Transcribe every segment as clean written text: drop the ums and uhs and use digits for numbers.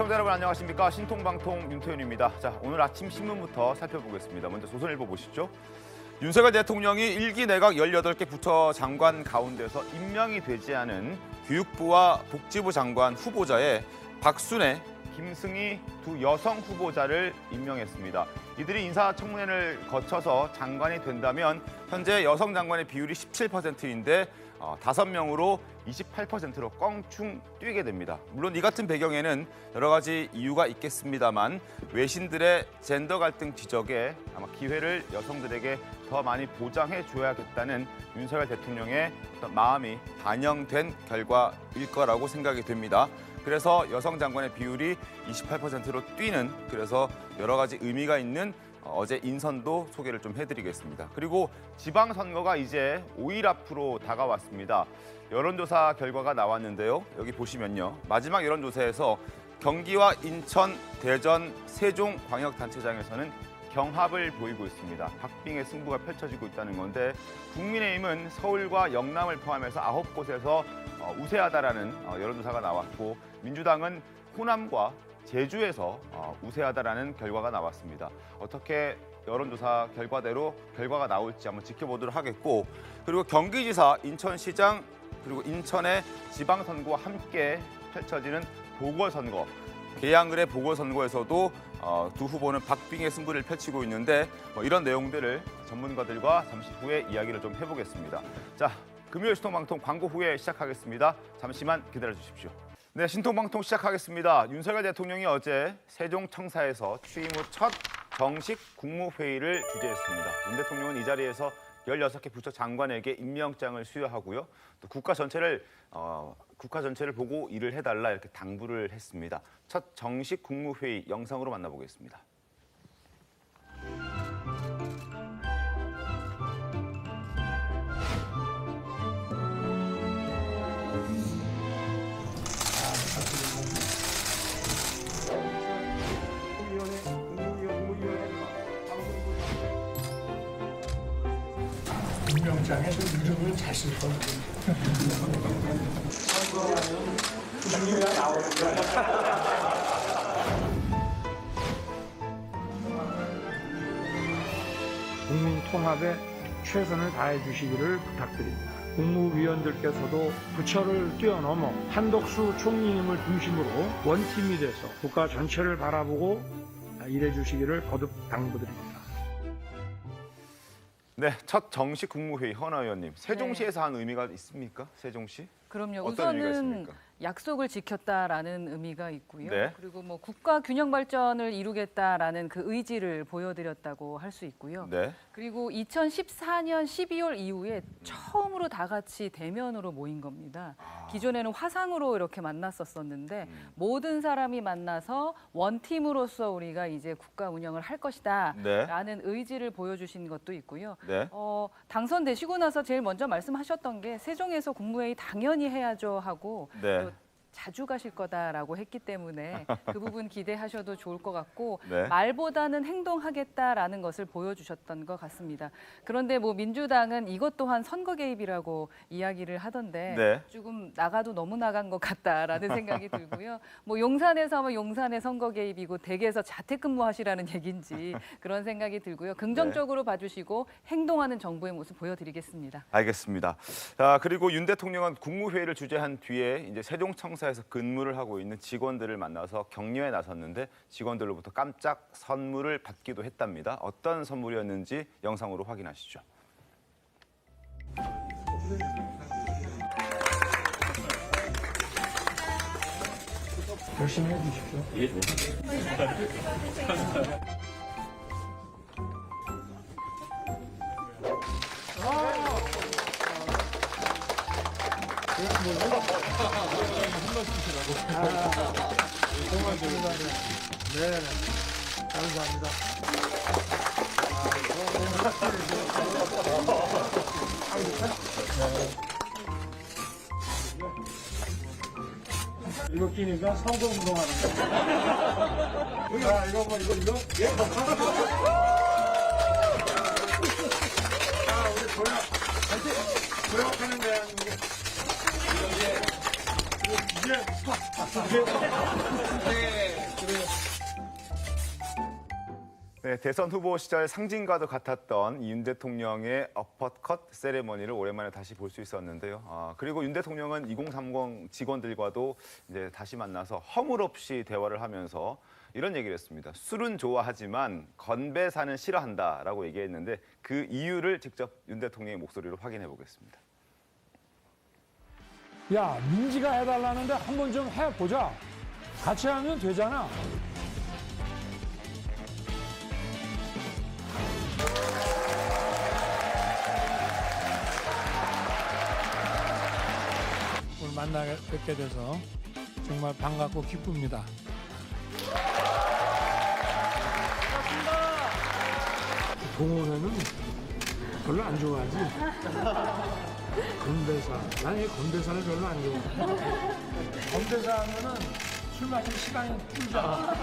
시청자 여러분 안녕하십니까. 신통방통 윤태윤입니다. 자, 오늘 아침 신문부터 살펴보겠습니다. 먼저 조선일보 보시죠. 윤석열 대통령이 1기 내각 18개 부처 장관 가운데서 임명이 되지 않은 교육부와 복지부 장관 후보자에 박순애, 김승희 두 여성 후보자를 임명했습니다. 이들이 인사청문회를 거쳐서 장관이 된다면 현재 여성 장관의 비율이 17%인데 5명으로 28%로 껑충 뛰게 됩니다. 물론 이 같은 배경에는 여러 가지 이유가 있겠습니다만 외신들의 젠더 갈등 지적에 아마 기회를 여성들에게 더 많이 보장해 줘야겠다는 윤석열 대통령의 어떤 마음이 반영된 결과일 거라고 생각이 됩니다. 그래서 여성 장관의 비율이 28%로 뛰는, 그래서 여러 가지 의미가 있는 어제 인선도 소개를 좀 해드리겠습니다. 그리고 지방선거가 이제 5일 앞으로 다가왔습니다. 여론조사 결과가 나왔는데요. 여기 보시면요. 마지막 여론조사에서 경기와 인천, 대전, 세종 광역단체장에서는 경합을 보이고 있습니다. 박빙의 승부가 펼쳐지고 있다는 건데 국민의힘은 서울과 영남을 포함해서 9곳에서 우세하다라는 여론조사가 나왔고 민주당은 호남과 제주에서 우세하다라는 결과가 나왔습니다. 어떻게 여론조사 결과대로 결과가 나올지 한번 지켜보도록 하겠고, 그리고 경기지사, 인천시장, 그리고 인천의 지방선거와 함께 펼쳐지는 보궐선거, 계양을의 보궐선거에서도 두 후보는 박빙의 승부를 펼치고 있는데 이런 내용들을 전문가들과 잠시 후에 이야기를 좀 해보겠습니다. 자, 금요일 신통방통 광고 후에 시작하겠습니다. 잠시만 기다려 주십시오. 네, 신통방통 시작하겠습니다. 윤석열 대통령이 어제 세종청사에서 취임 후 첫 정식 국무회의를 주재했습니다. 윤 대통령은 이 자리에서 16개 부처 장관에게 임명장을 수여하고요. 또 국가 전체를 보고 일을 해달라 이렇게 당부를 했습니다. 첫 정식 국무회의 영상으로 만나보겠습니다. 임명장에 좀 이름을 잘 쓸 거거든요. 국민 통합에 최선을 다해 주시기를 부탁드립니다. 국무위원들께서도 부처를 뛰어넘어 한덕수 총리님을 중심으로 원팀이 돼서 국가 전체를 바라보고 일해 주시기를 거듭 당부드립니다. 네, 첫 정식 국무회의 헌화 의원님, 세종시에서 한 의미가 있습니까? 세종시? 그럼요. 어떤 의미가 우선은 있습니까? 약속을 지켰다라는 의미가 있고요. 네. 그리고 뭐 국가 균형 발전을 이루겠다라는 그 의지를 보여드렸다고 할 수 있고요. 네. 그리고 2014년 12월 이후에 처음으로 다 같이 대면으로 모인 겁니다. 기존에는 화상으로 이렇게 만났었었는데 모든 사람이 만나서 원팀으로서 우리가 이제 국가 운영을 할 것이다 네. 라는 의지를 보여주신 것도 있고요. 네. 당선되시고 나서 제일 먼저 말씀하셨던 게 세종에서 국무회의 당연히 해야죠 하고 네. 또 자주 가실 거다라고 했기 때문에 그 부분 기대하셔도 좋을 것 같고 네. 말보다는 행동하겠다라는 것을 보여주셨던 것 같습니다. 그런데 뭐 민주당은 이것 또한 선거 개입이라고 이야기를 하던데 네. 조금 나가도 너무 나간 것 같다라는 생각이 들고요. 뭐 용산에서 하면 용산의 선거 개입이고 댁에서 자택근무하시라는 얘기인지 그런 생각이 들고요. 긍정적으로 봐주시고 행동하는 정부의 모습 보여드리겠습니다. 알겠습니다. 자, 그리고 윤 대통령은 국무회의를 주재한 뒤에 이제 세종청사에서 근무를 하고 있는 직원들을 만나서 격려에 나섰는데 직원들로부터 깜짝 선물을 받기도 했답니다. 어떤 선물이었는지 영상으로 확인하시죠. 열심히 해주십시오. 네, 감사합니다. 이거 끼니까 선거운동하는 거. 야, 이거 뭐, 이거. 예, 우리 조약하는 거야, 이게. 이제. 네, 대선 후보 시절 상징과도 같았던 윤 대통령의 어퍼컷 세레머니를 오랜만에 다시 볼 수 있었는데요. 그리고 윤 대통령은 2030 직원들과도 이제 다시 만나서 허물없이 대화를 하면서 이런 얘기를 했습니다. 술은 좋아하지만 건배사는 싫어한다라고 얘기했는데 그 이유를 직접 윤 대통령의 목소리로 확인해 보겠습니다. 야, 민지가 해달라는데 한번 좀 해보자. 같이 하면 되잖아. 오늘 만나 뵙게 돼서 정말 반갑고 기쁩니다. 동호회는 별로 안 좋아하지. 건배사. 난 이 건배사를 별로 안 좋아해. 건배사 하면은 술 마실 시간이 줄잖아.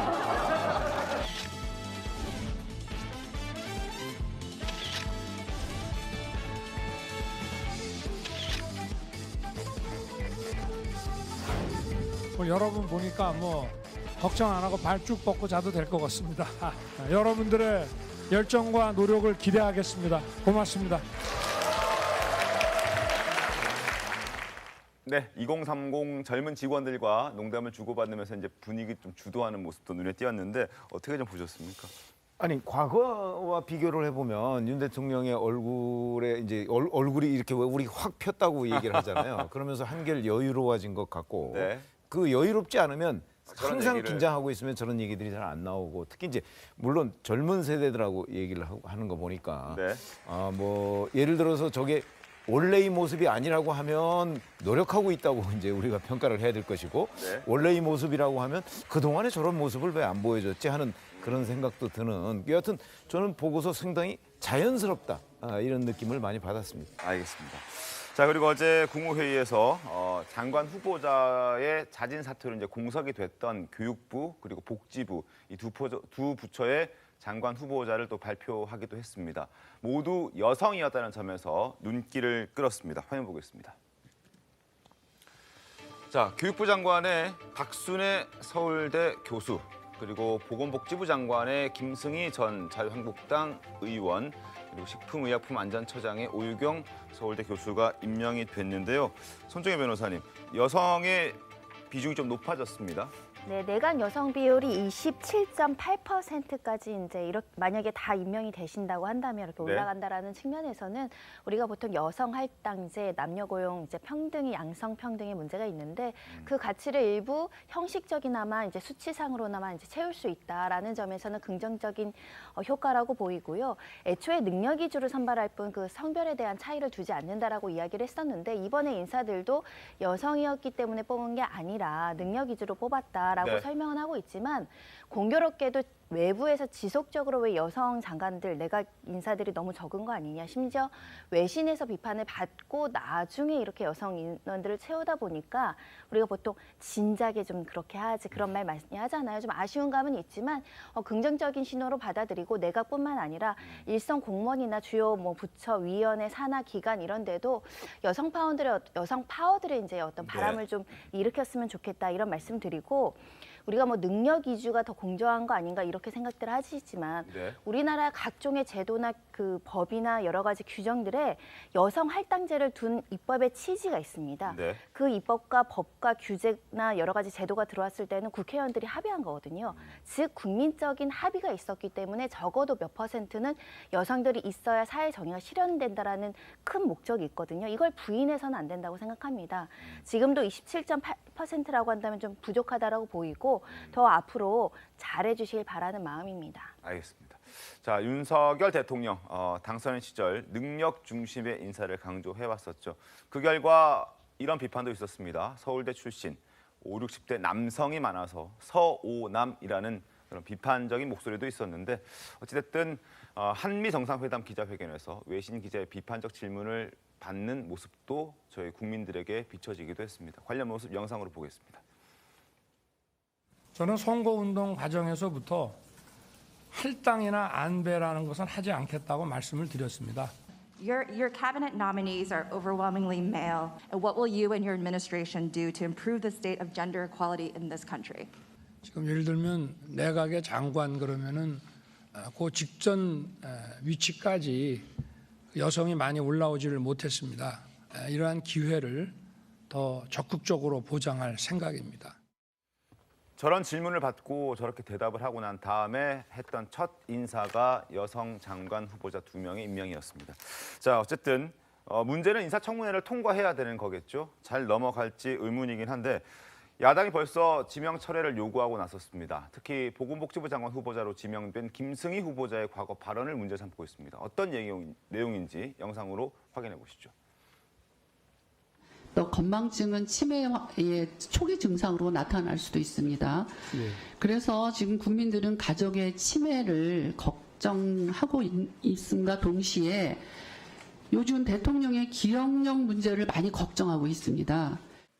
여러분 보니까 뭐 걱정 안 하고 발 쭉 뻗고 자도 될 것 같습니다. 여러분들의 열정과 노력을 기대하겠습니다. 고맙습니다. 네, 2030 젊은 직원들과 농담을 주고받으면서 이제 분위기 좀 주도하는 모습도 눈에 띄었는데 어떻게 좀 보셨습니까? 아니 과거와 비교를 해보면 윤 대통령의 얼굴에 이제 얼굴이 이렇게 왜 우리 확 폈다고 얘기를 하잖아요. 그러면서 한결 여유로워진 것 같고 네. 그 여유롭지 않으면 저런 항상 얘기를- 긴장하고 있으면 저런 얘기들이 잘 안 나오고 특히 이제 물론 젊은 세대들하고 얘기를 하는 거 보니까 네. 뭐 예를 들어서 저게 원래의 모습이 아니라고 하면 노력하고 있다고 이제 우리가 평가를 해야 될 것이고 네. 원래의 모습이라고 하면 그동안에 저런 모습을 왜 안 보여줬지 하는 그런 생각도 드는 여하튼 저는 보고서 상당히 자연스럽다 이런 느낌을 많이 받았습니다. 알겠습니다. 자, 그리고 어제 국무회의에서 장관 후보자의 자진 사퇴로 이제 공석이 됐던 교육부 그리고 복지부 이 두 부처의 장관 후보자를 또 발표하기도 했습니다. 모두 여성이었다는 점에서 눈길을 끌었습니다. 화면 보겠습니다. 자, 교육부 장관의 박순애 서울대 교수 그리고 보건복지부 장관의 김승희 전 자유한국당 의원 그리고 식품의약품안전처장의 오유경 서울대 교수가 임명이 됐는데요. 손정혜 변호사님, 여성의 비중이 좀 높아졌습니다. 네, 내각 여성 비율이 27.8%까지 이제 이렇게 만약에 다 임명이 되신다고 한다면 이렇게 네. 올라간다라는 측면에서는 우리가 보통 여성 할당제, 남녀 고용 이제 평등이 양성 평등의 문제가 있는데 그 가치를 일부 형식적이나마 이제 수치상으로나마 이제 채울 수 있다라는 점에서는 긍정적인 효과라고 보이고요. 애초에 능력 위주로 선발할 뿐 그 성별에 대한 차이를 두지 않는다라고 이야기를 했었는데 이번에 인사들도 여성이었기 때문에 뽑은 게 아니라 능력 위주로 뽑았다라고 네. 설명은 하고 있지만 공교롭게도 외부에서 지속적으로 왜 여성 장관들, 내각 인사들이 너무 적은 거 아니냐. 심지어 외신에서 비판을 받고 나중에 이렇게 여성 인원들을 채우다 보니까 우리가 보통 진작에 좀 그렇게 하지 그런 말 많이 하잖아요. 좀 아쉬운 감은 있지만 긍정적인 신호로 받아들이고 내각뿐만 아니라 일선 공무원이나 주요 뭐 부처, 위원회, 산하, 기관 이런 데도 여성 파워들의 이제 어떤 바람을 좀 일으켰으면 좋겠다 이런 말씀 드리고 우리가 뭐 능력 위주가 더 공정한 거 아닌가 이렇게 생각들을 하시지만 네. 우리나라 각종의 제도나 그 법이나 여러 가지 규정들에 여성 할당제를 둔 입법의 취지가 있습니다. 네. 그 입법과 법과 규제나 여러 가지 제도가 들어왔을 때는 국회의원들이 합의한 거거든요. 즉 국민적인 합의가 있었기 때문에 적어도 몇 %는 여성들이 있어야 사회 정의가 실현된다라는 큰 목적이 있거든요. 이걸 부인해서는 안 된다고 생각합니다. 지금도 27.8%라고 한다면 좀 부족하다라고 보이고 더 앞으로 잘해주실 바라는 마음입니다. 알겠습니다. 자, 윤석열 대통령 당선 시절 능력 중심의 인사를 강조해왔었죠. 그 결과 이런 비판도 있었습니다. 서울대 출신 5, 60대 남성이 많아서 서오남이라는 그런 비판적인 목소리도 있었는데 어찌됐든 한미 정상회담 기자회견에서 외신 기자의 비판적 질문을 받는 모습도 저희 국민들에게 비춰지기도 했습니다. 관련 모습 영상으로 보겠습니다. 저는 선거운동 과정에서부터 할당이나 안배라는 것은 하지 않겠다고 말씀을 드렸습니다. Your cabinet nominees are overwhelmingly male. And what will you and your administration do to improve the state of gender equality in this country? 지금 예를 들면 내각의 장관 그러면은 그 직전 위치까지 여성이 많이 올라오지를 못했습니다. 이러한 기회를 더 적극적으로 보장할 생각입니다. 저런 질문을 받고 저렇게 대답을 하고 난 다음에 했던 첫 인사가 여성 장관 후보자 2명의 임명이었습니다. 자, 어쨌든 문제는 인사청문회를 통과해야 되는 거겠죠. 잘 넘어갈지 의문이긴 한데 야당이 벌써 지명 철회를 요구하고 나섰습니다. 특히 보건복지부 장관 후보자로 지명된 김승희 후보자의 과거 발언을 문제 삼고 있습니다. 어떤 내용인지 영상으로 확인해 보시죠. 또 건망증은 치매의 초기 증상으로 나타날 수도 있습니다. 그래서 지금 국민들은 가족의 치매를 걱정하고 있음과 동시에 요즘 대통령의 기억력 문제를 많이 걱정하고 있습니다.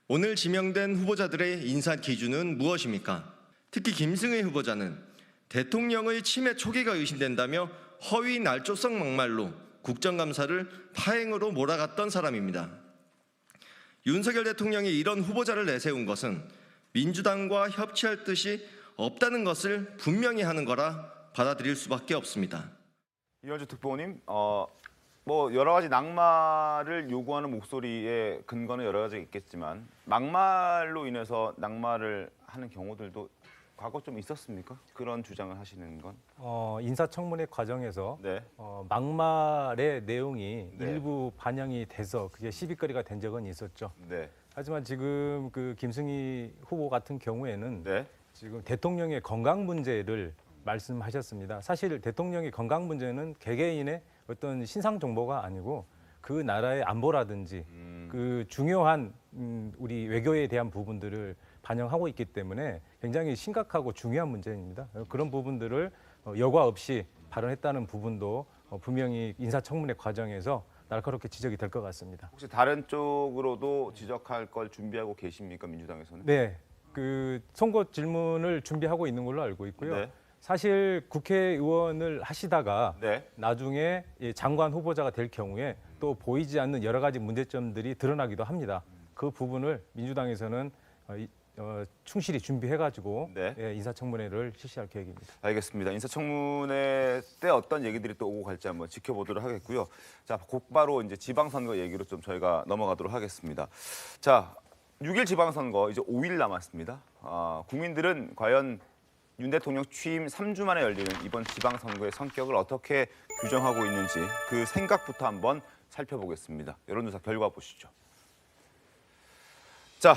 오늘 지명된 후보자들의 인사 기준은 무엇입니까? 특히 김승희 후보자는 대통령의 치매 초기가 의심된다며 허위 날조성 막말로 국정감사를 파행으로 몰아갔던 사람입니다. 윤석열 대통령이 이런 후보자를 내세운 것은 민주당과 협치할 뜻이 없다는 것을 분명히 하는 거라 받아들일 수밖에 없습니다. 이현주 특보님, 뭐 여러 가지 낙마를 요구하는 목소리의 근거는 여러 가지 있겠지만 막말로 인해서 낙마를 하는 경우들도 과거 좀 있었습니까? 그런 주장을 하시는 건? 인사청문회 과정에서 네. 막말의 내용이 네. 일부 반영이 돼서 그게 시비거리가 된 적은 있었죠. 네. 하지만 지금 그 김승희 후보 같은 경우에는 네. 지금 대통령의 건강 문제를 말씀하셨습니다. 사실 대통령의 건강 문제는 개개인의 어떤 신상 정보가 아니고 그 나라의 안보라든지 그 중요한 우리 외교에 대한 부분들을 반영하고 있기 때문에 굉장히 심각하고 중요한 문제입니다. 그런 부분들을 여과 없이 발언했다는 부분도 분명히 인사청문회 과정에서 날카롭게 지적이 될 것 같습니다. 혹시 다른 쪽으로도 지적할 걸 준비하고 계십니까, 민주당에서는? 네, 그 선거 질문을 준비하고 있는 걸로 알고 있고요. 네. 사실 국회의원을 하시다가 네. 나중에 장관 후보자가 될 경우에 또 보이지 않는 여러 가지 문제점들이 드러나기도 합니다. 그 부분을 민주당에서는 충실히 준비해가지고 네. 인사청문회를 실시할 계획입니다. 알겠습니다. 인사청문회 때 어떤 얘기들이 또 오고 갈지 한번 지켜보도록 하겠고요. 자, 곧바로 이제 지방선거 얘기로 좀 저희가 넘어가도록 하겠습니다. 자, 6일 지방선거 이제 5일 남았습니다. 국민들은 과연 윤 대통령 취임 3주 만에 열리는 이번 지방선거의 성격을 어떻게 규정하고 있는지 그 생각부터 한번 살펴보겠습니다. 여론조사 결과 보시죠. 자,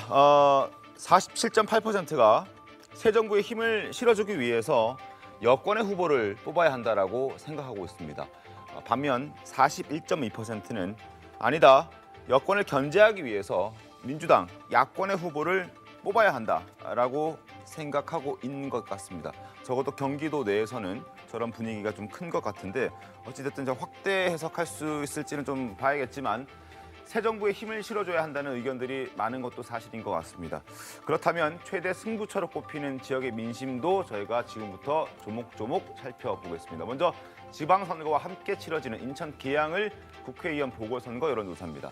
47.8%가 새 정부에 힘을 실어주기 위해서 여권의 후보를 뽑아야 한다라고 생각하고 있습니다. 반면 41.2%는 아니다, 여권을 견제하기 위해서 민주당, 야권의 후보를 뽑아야 한다라고 생각하고 있는 것 같습니다. 적어도 경기도 내에서는 저런 분위기가 좀 큰 것 같은데 어찌됐든 확대 해석할 수 있을지는 좀 봐야겠지만 새 정부에 힘을 실어줘야 한다는 의견들이 많은 것도 사실인 것 같습니다. 그렇다면 최대 승부처로 꼽히는 지역의 민심도 저희가 지금부터 조목조목 살펴보겠습니다. 먼저 지방선거와 함께 치러지는 인천 계양을 국회의원 보궐선거 여론조사입니다.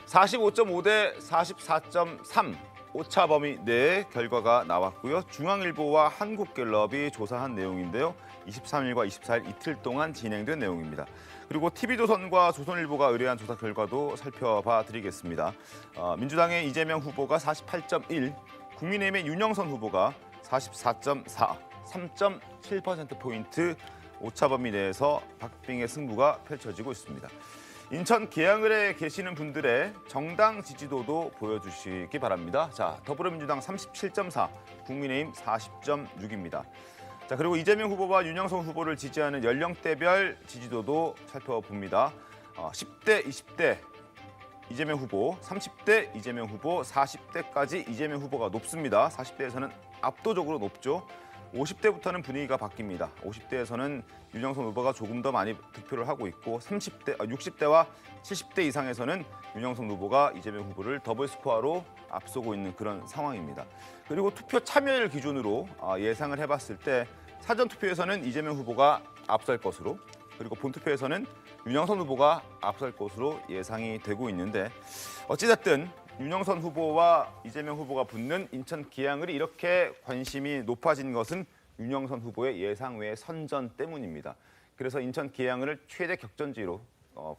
45.5 대 44.3 오차 범위 내의 결과가 나왔고요. 중앙일보와 한국갤럽이 조사한 내용인데요. 23일과 24일 이틀 동안 진행된 내용입니다. 그리고 TV조선과 조선일보가 의뢰한 조사 결과도 살펴봐 드리겠습니다. 민주당의 이재명 후보가 48.1, 국민의힘의 윤영선 후보가 44.4, 3.7%포인트 오차 범위 내에서 박빙의 승부가 펼쳐지고 있습니다. 인천 계양을에 계시는 분들의 정당 지지도도 보여주시기 바랍니다. 자, 더불어민주당 37.4, 국민의힘 40.6입니다. 자, 그리고 이재명 후보와 윤영선 후보를 지지하는 연령대별 지지도도 살펴봅니다. 10대, 20대 이재명 후보, 30대 이재명 후보, 40대까지 이재명 후보가 높습니다. 40대에서는 압도적으로 높죠. 50대부터는 분위기가 바뀝니다. 50대에서는 윤영선 후보가 조금 더 많이 득표를 하고 있고 60대와 70대 이상에서는 윤영선 후보가 이재명 후보를 더블 스코어로 앞서고 있는 그런 상황입니다. 그리고 투표 참여율 기준으로 예상을 해봤을 때 사전투표에서는 이재명 후보가 앞설 것으로, 그리고 본투표에서는 윤영선 후보가 앞설 것으로 예상이 되고 있는데 어찌됐든 윤영선 후보와 이재명 후보가 붙는 인천 계양을이 이렇게 관심이 높아진 것은 윤영선 후보의 예상 외의 선전 때문입니다. 그래서 인천 계양을을 최대 격전지로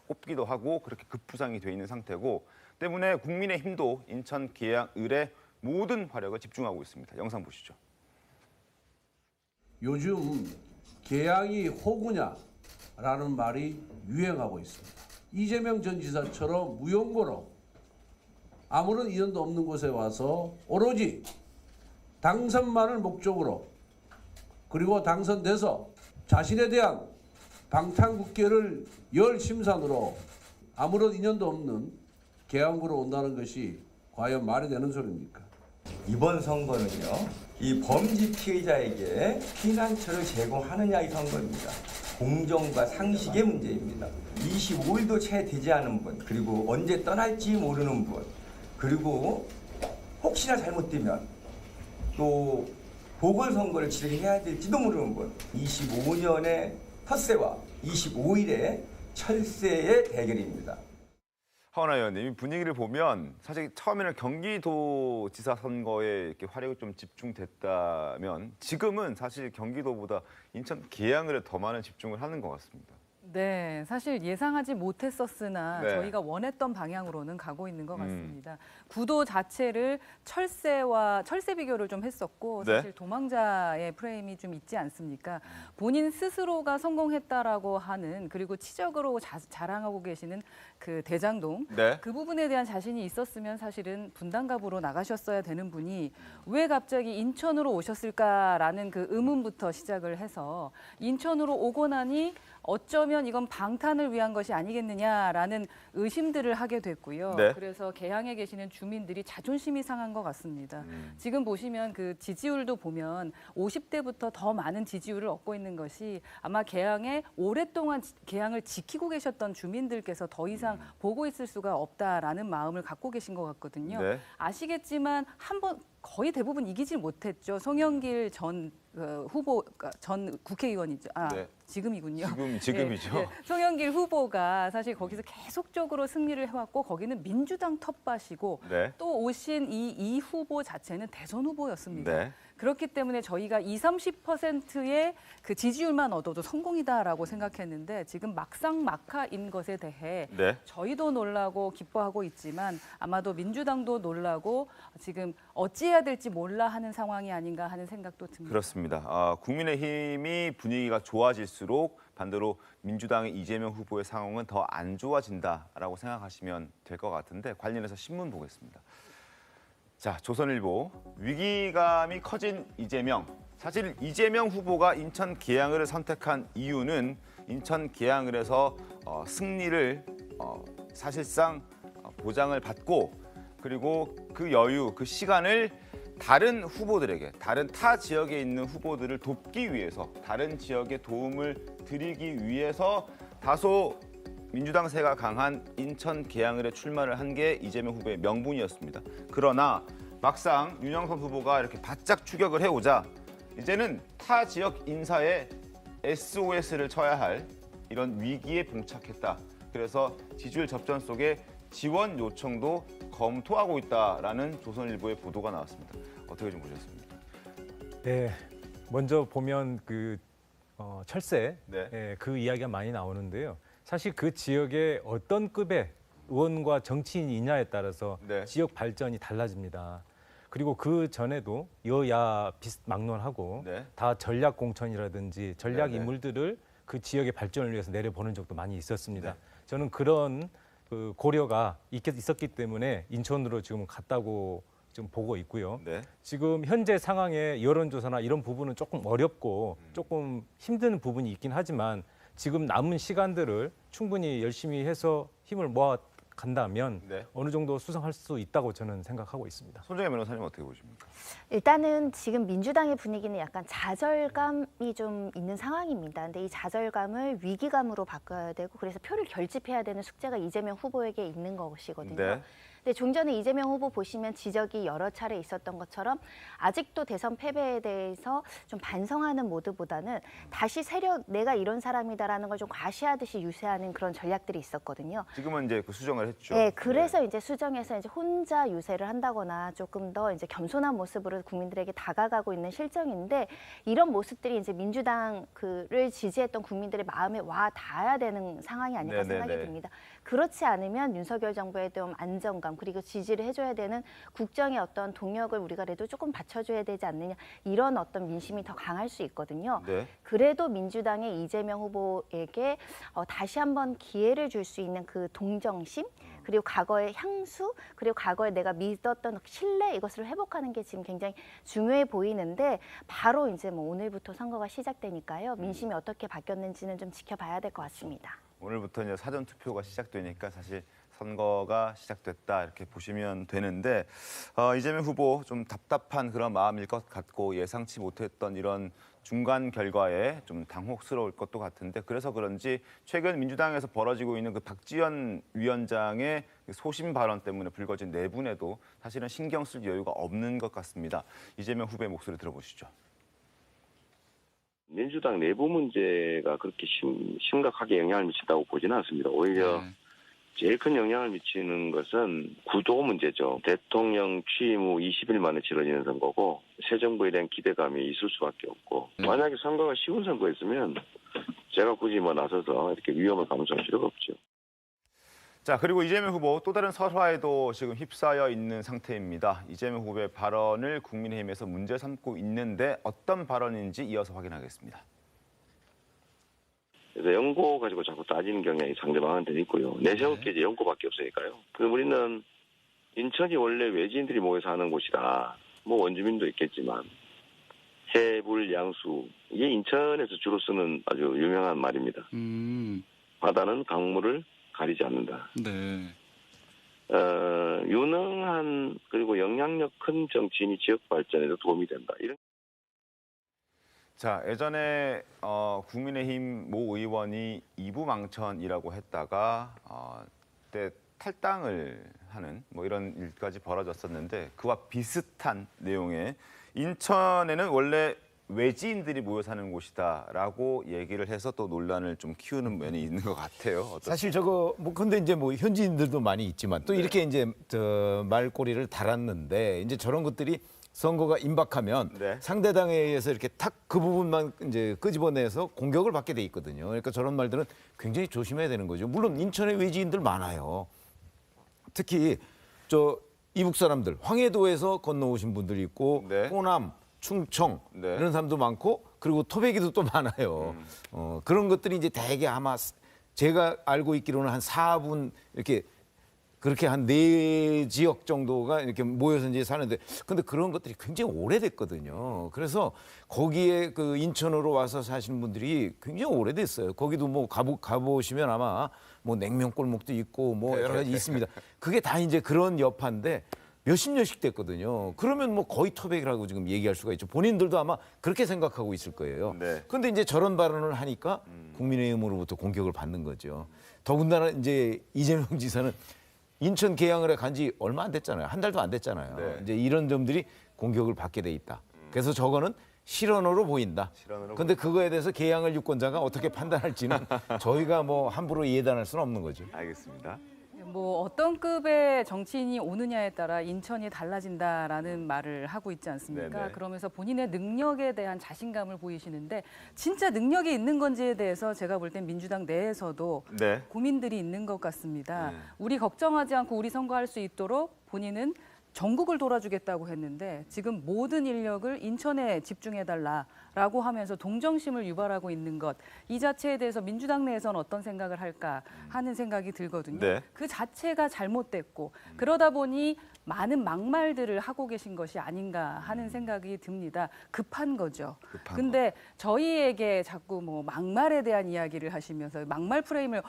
꼽기도 하고 그렇게 급부상이 돼 있는 상태고 때문에 국민의힘도 인천 계양을의 모든 화력을 집중하고 있습니다. 영상 보시죠. 요즘 계양이 호구냐라는 말이 유행하고 있습니다. 이재명 전 지사처럼 무용고로 아무런 인연도 없는 곳에 와서 오로지 당선만을 목적으로 그리고 당선돼서 자신에 대한 방탄국계를 열 심산으로 아무런 인연도 없는 계양구로 온다는 것이 과연 말이 되는 소리입니까? 이번 선거는요, 이 범죄 피해자에게 피난처를 제공하느냐 이 선거입니다. 공정과 상식의 문제입니다. 25일도 채 되지 않은 분, 그리고 언제 떠날지 모르는 분, 그리고 혹시나 잘못되면 또 보궐선거를 진행해야 될지도 모르는 분, 25년의 텃세와 25일의 철새의 대결입니다. 하원아 의원님, 분위기를 보면 사실 처음에는 경기도지사 선거에 이렇게 화력이 좀 집중됐다면 지금은 사실 경기도보다 인천 계양을에 더 많은 집중을 하는 것 같습니다. 네, 사실 예상하지 못했었으나 네. 저희가 원했던 방향으로는 가고 있는 것 같습니다. 구도 자체를 철새 비교를 좀 했었고 네. 사실 도망자의 프레임이 좀 있지 않습니까? 본인 스스로가 성공했다라고 하는 그리고 치적으로 자랑하고 계시는 그 대장동 네. 그 부분에 대한 자신이 있었으면 사실은 분당갑으로 나가셨어야 되는 분이 왜 갑자기 인천으로 오셨을까라는 그 의문부터 시작을 해서 인천으로 오고 나니 어쩌면 이건 방탄을 위한 것이 아니겠느냐라는 의심들을 하게 됐고요. 네. 그래서 계양에 계시는 주민들이 자존심이 상한 것 같습니다. 지금 보시면 그 지지율도 보면 50대부터 더 많은 지지율을 얻고 있는 것이 아마 계양에 오랫동안 계양을 지키고 계셨던 주민들께서 더 이상 보고 있을 수가 없다라는 마음을 갖고 계신 것 같거든요. 네. 아시겠지만 한번 거의 대부분 이기질 못했죠. 송영길 전 후보, 전 국회의원이죠. 네. 지금이군요. 지금이죠. 예, 예. 송영길 후보가 사실 거기서 계속적으로 승리를 해왔고 거기는 민주당 텃밭이고 네. 또 오신 이 후보 자체는 대선 후보였습니다. 네. 그렇기 때문에 저희가 20-30%의 그 지지율만 얻어도 성공이다라고 생각했는데 지금 막상막하인 것에 대해 네. 저희도 놀라고 기뻐하고 있지만 아마도 민주당도 놀라고 지금 어찌해야 될지 몰라 하는 상황이 아닌가 하는 생각도 듭니다. 그렇습니다. 국민의힘이 분위기가 좋아질수록 반대로 민주당의 이재명 후보의 상황은 더 안 좋아진다라고 생각하시면 될 것 같은데 관련해서 신문 보겠습니다. 자, 조선일보. 위기감이 커진 이재명. 사실 이재명 후보가 인천 계양을을 선택한 이유는 인천 계양을에서 승리를 사실상 보장을 받고 그리고 그 여유, 그 시간을 다른 후보들에게, 다른 타 지역에 있는 후보들을 돕기 위해서, 다른 지역에 도움을 드리기 위해서 다소 민주당세가 강한 인천 계양을에 출마를 한 게 이재명 후보의 명분이었습니다. 그러나 막상 윤영선 후보가 이렇게 바짝 추격을 해오자 이제는 타 지역 인사에 SOS를 쳐야 할 이런 위기에 봉착했다. 그래서 지지율 접전 속에 지원 요청도 검토하고 있다라는 조선일보의 보도가 나왔습니다. 어떻게 좀 보셨습니까? 네, 먼저 보면 그 철새 네. 그 이야기가 많이 나오는데요. 사실 그 지역에 어떤 급의 의원과 정치인이냐에 따라서 네. 지역 발전이 달라집니다. 그리고 그 전에도 여야 막론하고 네. 다 전략 공천이라든지 전략 네, 네. 인물들을 그 지역의 발전을 위해서 내려보낸 적도 많이 있었습니다. 네. 저는 그런 그 고려가 있었기 때문에 인천으로 지금 갔다고 좀 보고 있고요. 네. 지금 현재 상황의 여론조사나 이런 부분은 조금 어렵고 조금 힘든 부분이 있긴 하지만 지금 남은 시간들을 충분히 열심히 해서 힘을 모아 간다면 네. 어느 정도 수성할 수 있다고 저는 생각하고 있습니다. 손정혜 변호사님 어떻게 보십니까? 일단은 지금 민주당의 분위기는 약간 좌절감이 좀 있는 상황입니다. 근데 이 좌절감을 위기감으로 바꿔야 되고 그래서 표를 결집해야 되는 숙제가 이재명 후보에게 있는 것이거든요. 네. 근데 좀 전에 이재명 후보 보시면 지적이 여러 차례 있었던 것처럼 아직도 대선 패배에 대해서 좀 반성하는 모드보다는 다시 세력 내가 이런 사람이다라는 걸 좀 과시하듯이 유세하는 그런 전략들이 있었거든요. 지금은 이제 그 수정을 했죠. 네, 그래서 이제 수정해서 이제 혼자 유세를 한다거나 조금 더 이제 겸손한 모습으로 국민들에게 다가가고 있는 실정인데 이런 모습들이 이제 민주당을 지지했던 국민들의 마음에 와 닿아야 되는 상황이 아닐까 생각이 듭니다. 그렇지 않으면 윤석열 정부에 좀 안정감 그리고 지지를 해줘야 되는 국정의 어떤 동력을 우리가 그래도 조금 받쳐줘야 되지 않느냐 이런 어떤 민심이 더 강할 수 있거든요. 네. 그래도 민주당의 이재명 후보에게 다시 한번 기회를 줄 수 있는 그 동정심 그리고 과거의 향수 그리고 과거에 내가 믿었던 신뢰 이것을 회복하는 게 지금 굉장히 중요해 보이는데 바로 이제 뭐 오늘부터 선거가 시작되니까요. 민심이 어떻게 바뀌었는지는 좀 지켜봐야 될 것 같습니다. 오늘부터 이제 사전 투표가 시작되니까 사실 선거가 시작됐다 이렇게 보시면 되는데 이재명 후보 좀 답답한 그런 마음일 것 같고 예상치 못했던 이런 중간 결과에 좀 당혹스러울 것도 같은데 그래서 그런지 최근 민주당에서 벌어지고 있는 그 박지원 위원장의 소심 발언 때문에 불거진 내분에도 사실은 신경 쓸 여유가 없는 것 같습니다. 이재명 후보의 목소리 들어보시죠. 민주당 내부 문제가 그렇게 심각하게 영향을 미친다고 보지는 않습니다. 오히려 제일 큰 영향을 미치는 것은 구도 문제죠. 대통령 취임 후 20일 만에 치러지는 선거고 새 정부에 대한 기대감이 있을 수밖에 없고 만약에 선거가 쉬운 선거였으면 제가 굳이 뭐 나서서 이렇게 위험을 감수할 필요가 없죠. 자, 그리고 이재명 후보 또 다른 설화에도 지금 휩싸여 있는 상태입니다. 이재명 후보의 발언을 국민의힘에서 문제 삼고 있는데 어떤 발언인지 이어서 확인하겠습니다. 그래서 연고 가지고 자꾸 따지는 경향이 상대방한테 있고요. 내세울 게 이제 연고밖에 없으니까요. 그래서 우리는 인천이 원래 외지인들이 모여서 하는 곳이다. 뭐 원주민도 있겠지만 해불 양수 이게 인천에서 주로 쓰는 아주 유명한 말입니다. 바다는 강물을 가리지 않는다. 네. 유능한 그리고 영향력 큰 정치인이 지역 발전에도 도움이 된다. 이런. 자, 예전에 국민의힘 모 의원이 이부망천이라고 했다가 그때 탈당을 하는 뭐 이런 일까지 벌어졌었는데 그와 비슷한 내용의 인천에는 원래 외지인들이 모여 사는 곳이다라고 얘기를 해서 또 논란을 좀 키우는 면이 있는 것 같아요. 어떻습니까? 사실 저거 뭐 근데 이제 뭐 현지인들도 많이 있지만 또 이렇게 이제 말꼬리를 달았는데 이제 저런 것들이 선거가 임박하면 상대당에 의해서 이렇게 탁 그 부분만 이제 끄집어내서 공격을 받게 돼 있거든요. 그러니까 저런 말들은 굉장히 조심해야 되는 거죠. 물론 인천에 외지인들 많아요. 특히 저 이북 사람들 황해도에서 건너오신 분들이 있고 호남, 충청 이런 사람도 많고 그리고 토백이도 또 많아요. 그런 것들이 이제 대개 아마 제가 알고 있기로는 한 4분 이렇게 그렇게 한 4지역 정도가 이렇게 모여서 이제 사는데 근데 그런 것들이 굉장히 오래됐거든요. 그래서 거기에 그 인천으로 와서 사시는 분들이 굉장히 오래됐어요. 거기도 뭐 가보시면 아마 뭐 냉면 골목도 있고 뭐 여러 가지 있습니다. 그게 다 이제 그런 여파인데 몇십 년씩 됐거든요. 그러면 뭐 거의 토백이라고 지금 얘기할 수가 있죠. 본인들도 아마 그렇게 생각하고 있을 거예요. 그런데 이제 저런 발언을 하니까 국민의힘으로부터 공격을 받는 거죠. 더군다나 이제 이재명 지사는 인천 개항을 간 지 얼마 안 됐잖아요. 한 달도 안 됐잖아요. 이제 이런 점들이 공격을 받게 돼 있다. 그래서 저거는 실언으로 보인다. 그런데 그거에 대해서 개항을 유권자가 어떻게 판단할지는 저희가 뭐 함부로 예단할 수는 없는 거죠. 알겠습니다. 뭐 어떤 급의 정치인이 오느냐에 따라 인천이 달라진다라는 말을 하고 있지 않습니까? 네네. 그러면서 본인의 능력에 대한 자신감을 보이시는데 진짜 능력이 있는 건지에 대해서 제가 볼 땐 민주당 내에서도 고민들이 있는 것 같습니다. 우리 걱정하지 않고 우리 선거할 수 있도록 본인은 전국을 돌아주겠다고 했는데 지금 모든 인력을 인천에 집중해달라라고 하면서 동정심을 유발하고 있는 것 이 자체에 대해서 민주당 내에서는 어떤 생각을 할까 하는 생각이 들거든요. 그 자체가 잘못됐고 그러다 보니 많은 막말들을 하고 계신 것이 아닌가 하는 생각이 듭니다. 급한 거죠. 근데 저희에게 자꾸 뭐 막말에 대한 이야기를 하시면서 막말 프레임을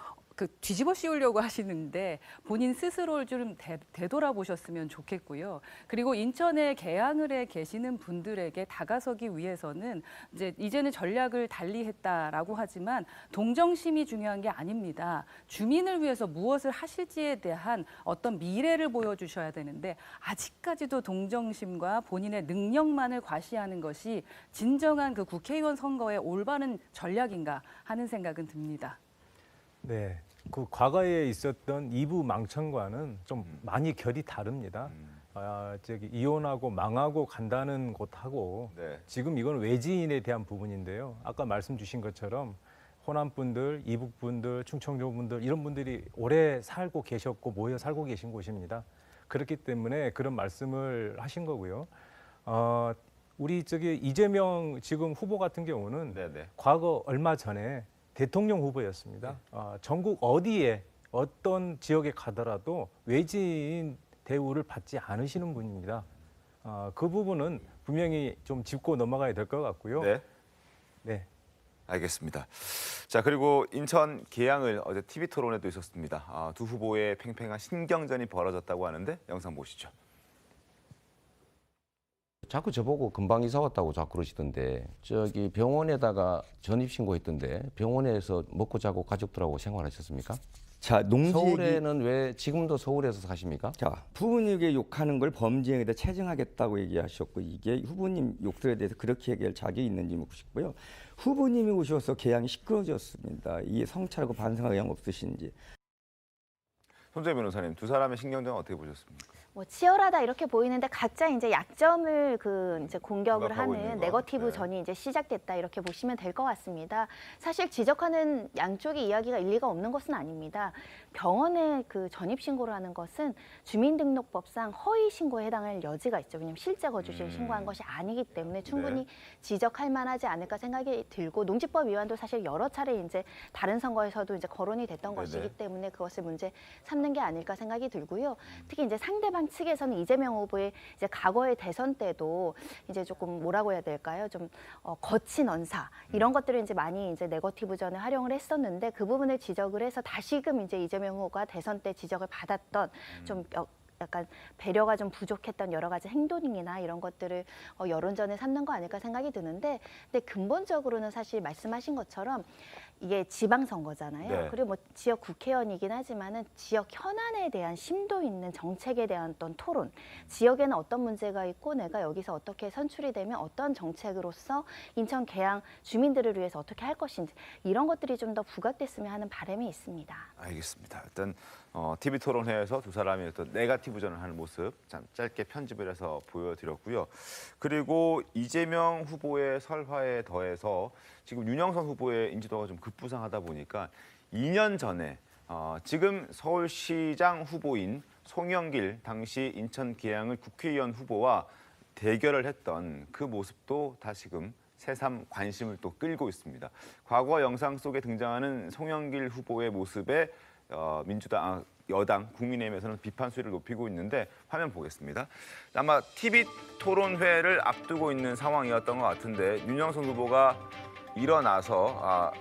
뒤집어 씌우려고 하시는데 본인 스스로를 좀 되돌아보셨으면 좋겠고요. 그리고 인천에 개항을 해 계시는 분들에게 다가서기 위해서는 이제 이제는 전략을 달리했다라고 하지만 동정심이 중요한 게 아닙니다. 주민을 위해서 무엇을 하실지에 대한 어떤 미래를 보여주셔야 되는데 아직까지도 동정심과 본인의 능력만을 과시하는 것이 진정한 그 국회의원 선거의 올바른 전략인가 하는 생각은 듭니다. 네, 그 과거에 있었던 이부 망천과는 좀 많이 결이 다릅니다. 저기 이혼하고 망하고 간다는 곳하고 지금 이건 외지인에 대한 부분인데요. 아까 말씀 주신 것처럼 호남 분들, 이북 분들, 충청도 분들 이런 분들이 오래 살고 계셨고 모여 살고 계신 곳입니다. 그렇기 때문에 그런 말씀을 하신 거고요. 우리 저기 이재명 지금 후보 같은 경우는 과거 얼마 전에 대통령 후보였습니다. 전국 어디에 어떤 지역에 가더라도 외지인 대우를 받지 않으시는 분입니다. 그 부분은 분명히 좀 짚고 넘어가야 될 것 같고요. 네. 알겠습니다. 자, 그리고 인천 계양을 어제 TV 토론회도 있었습니다. 두 후보의 팽팽한 신경전이 벌어졌다고 하는데 영상 보시죠. 자꾸 저보고 금방 이사 왔다고 자꾸 그러시던데 저기 병원에다가 전입신고했던데 병원에서 먹고 자고 가족들하고 생활하셨습니까? 자, 서울에는 왜 지금도 서울에서 사십니까? 자, 부모님에게 욕하는 걸 범죄에 대해 체증하겠다고 얘기하셨고 이게 후보님 욕설에 대해서 그렇게 얘기할 자격이 있는지 묻고 싶고요. 후보님이 오셔서 개양이 시끄러졌습니다. 이게 성찰하고 반성할 의향 없으신지. 손재 변호사님, 두 사람의 신경전은 어떻게 보셨습니까? 뭐 치열하다 이렇게 보이는데 각자 이제 약점을 이제 공격을 부각하고 있는 하는 거. 네거티브 전이 이제 시작됐다 이렇게 보시면 될 것 같습니다. 사실 지적하는 양쪽의 이야기가 일리가 없는 것은 아닙니다. 병원에 그 전입 신고를 하는 것은 주민등록법상 허위 신고에 해당할 여지가 있죠. 왜냐하면 실제 거주지를 신고한 것이 아니기 때문에 충분히 지적할 만하지 않을까 생각이 들고 농지법 위반도 사실 여러 차례 이제 다른 선거에서도 이제 거론이 됐던 것이기 때문에 그것을 문제 삼는 게 아닐까 생각이 들고요. 특히 이제 상대방 측에서는 이재명 후보의 이제 과거의 대선 때도 이제 조금 뭐라고 해야 될까요? 좀 거친 언사 이런 것들을 이제 많이 이제 네거티브전에 활용을 했었는데 그 부분을 지적을 해서 다시금 이제 이재명 후보가 대선 때 지적을 받았던 좀 약간 배려가 좀 부족했던 여러 가지 행동이나 이런 것들을 여론전에 삼는 거 아닐까 생각이 드는데 근데 근본적으로는 사실 말씀하신 것처럼 이게 지방선거잖아요. 그리고 뭐 지역 국회의원이긴 하지만은 지역 현안에 대한 심도 있는 정책에 대한 어떤 토론, 지역에는 어떤 문제가 있고 내가 여기서 어떻게 선출이 되면 어떤 정책으로서 인천 계양 주민들을 위해서 어떻게 할 것인지 이런 것들이 좀 더 부각됐으면 하는 바람이 있습니다. 알겠습니다. 일단 TV 토론회에서 두 사람이 어떤 네거티브전을 하는 모습 참 짧게 편집을 해서 보여드렸고요. 그리고 이재명 후보의 설화에 더해서 지금 윤영선 후보의 인지도가 좀 급부상하다 보니까 2년 전에 지금 서울시장 후보인 송영길 당시 인천 계양을 국회의원 후보와 대결을 했던 그 모습도 다시금 새삼 관심을 또 끌고 있습니다. 과거 영상 속에 등장하는 송영길 후보의 모습에 민주당, 여당, 국민의힘에서는 비판 수위를 높이고 있는데 화면 보겠습니다. 아마 TV 토론회를 앞두고 있는 상황이었던 것 같은데 윤영선 후보가 일어나서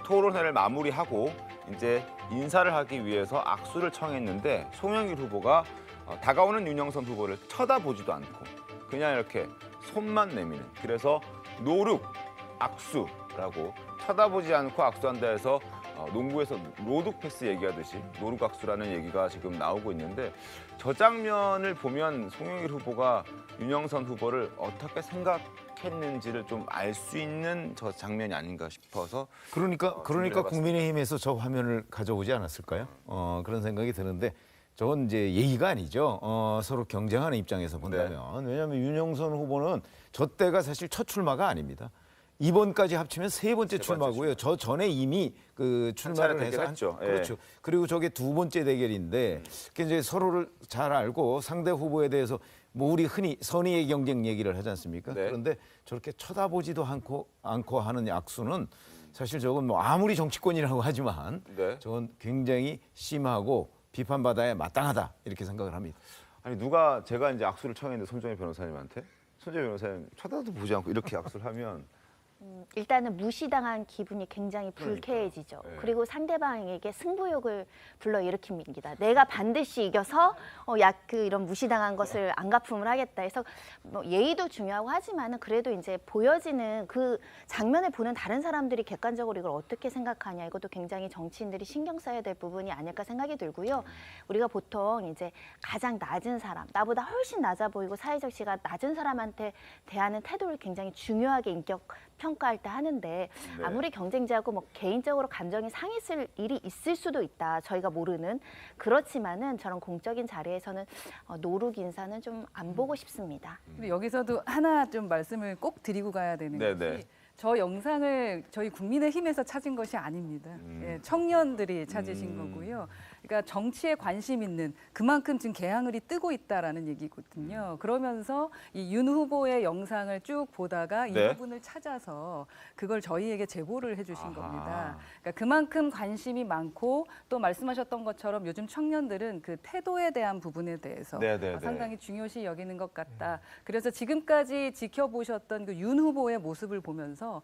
토론회를 마무리하고 이제 인사를 하기 위해서 악수를 청했는데 송영길 후보가 다가오는 윤영선 후보를 쳐다보지도 않고 그냥 이렇게 손만 내미는 그래서 노룩 악수라고 쳐다보지 않고 악수한다 해서 농구에서 로드 패스 얘기하듯이 노룩 악수라는 얘기가 지금 나오고 있는데 저 장면을 보면 송영길 후보가 윤영선 후보를 어떻게 생각했는지를 좀 알 수 있는 저 장면이 아닌가 싶어서 그러니까 국민의힘에서 저 화면을 가져오지 않았을까요? 그런 생각이 드는데 저건 이제 얘기가 아니죠. 서로 경쟁하는 입장에서 본다면 왜냐하면 윤영선 후보는 저 때가 사실 첫 출마가 아닙니다. 이번까지 합치면 세 번째 출마고요. 저 전에 이미 그 출마를 해서 했죠. 그렇죠. 그리고 저게 두 번째 대결인데 이제 서로를 잘 알고 상대 후보에 대해서 뭐 우리 흔히 선의의 경쟁 얘기를 하지 않습니까? 그런데 저렇게 쳐다보지도 않고 하는 악수는 사실 저건 뭐 아무리 정치권이라고 하지만 저건 굉장히 심하고 비판받아야 마땅하다 이렇게 생각을 합니다. 아니 누가 제가 이제 악수를 청했는데 손정혜 변호사님한테 손정혜 변호사님 쳐다도 보지 않고 이렇게 악수를 하면 일단은 무시당한 기분이 굉장히 불쾌해지죠. 그리고 상대방에게 승부욕을 불러일으킵니다. 내가 반드시 이겨서 이런 무시당한 것을 안갚음을 하겠다 해서 뭐 예의도 중요하고 하지만은 그래도 이제 보여지는 그 장면을 보는 다른 사람들이 객관적으로 이걸 어떻게 생각하냐 이것도 굉장히 정치인들이 신경 써야 될 부분이 아닐까 생각이 들고요. 우리가 보통 이제 가장 낮은 사람, 나보다 훨씬 낮아 보이고 사회적 지위가 낮은 사람한테 대하는 태도를 굉장히 중요하게 인격 평가할 때 하는데 아무리 경쟁자고 뭐 개인적으로 감정이 상했을 일이 있을 수도 있다. 저희가 모르는 그렇지만은 저런 공적인 자리에서는 노룩 인사는 좀 안 보고 싶습니다. 근데 여기서도 하나 좀 말씀을 꼭 드리고 가야 되는 것이 저 영상을 저희 국민의힘에서 찾은 것이 아닙니다. 예, 청년들이 찾으신 거고요. 그러니까 정치에 관심 있는 그만큼 지금 개항을이 뜨고 있다라는 얘기거든요. 그러면서 이 윤 후보의 영상을 쭉 보다가 이 부분을 찾아서 그걸 저희에게 제보를 해주신 겁니다. 그러니까 그만큼 관심이 많고 또 말씀하셨던 것처럼 요즘 청년들은 그 태도에 대한 부분에 대해서 상당히 중요시 여기는 것 같다. 그래서 지금까지 지켜보셨던 그 윤 후보의 모습을 보면서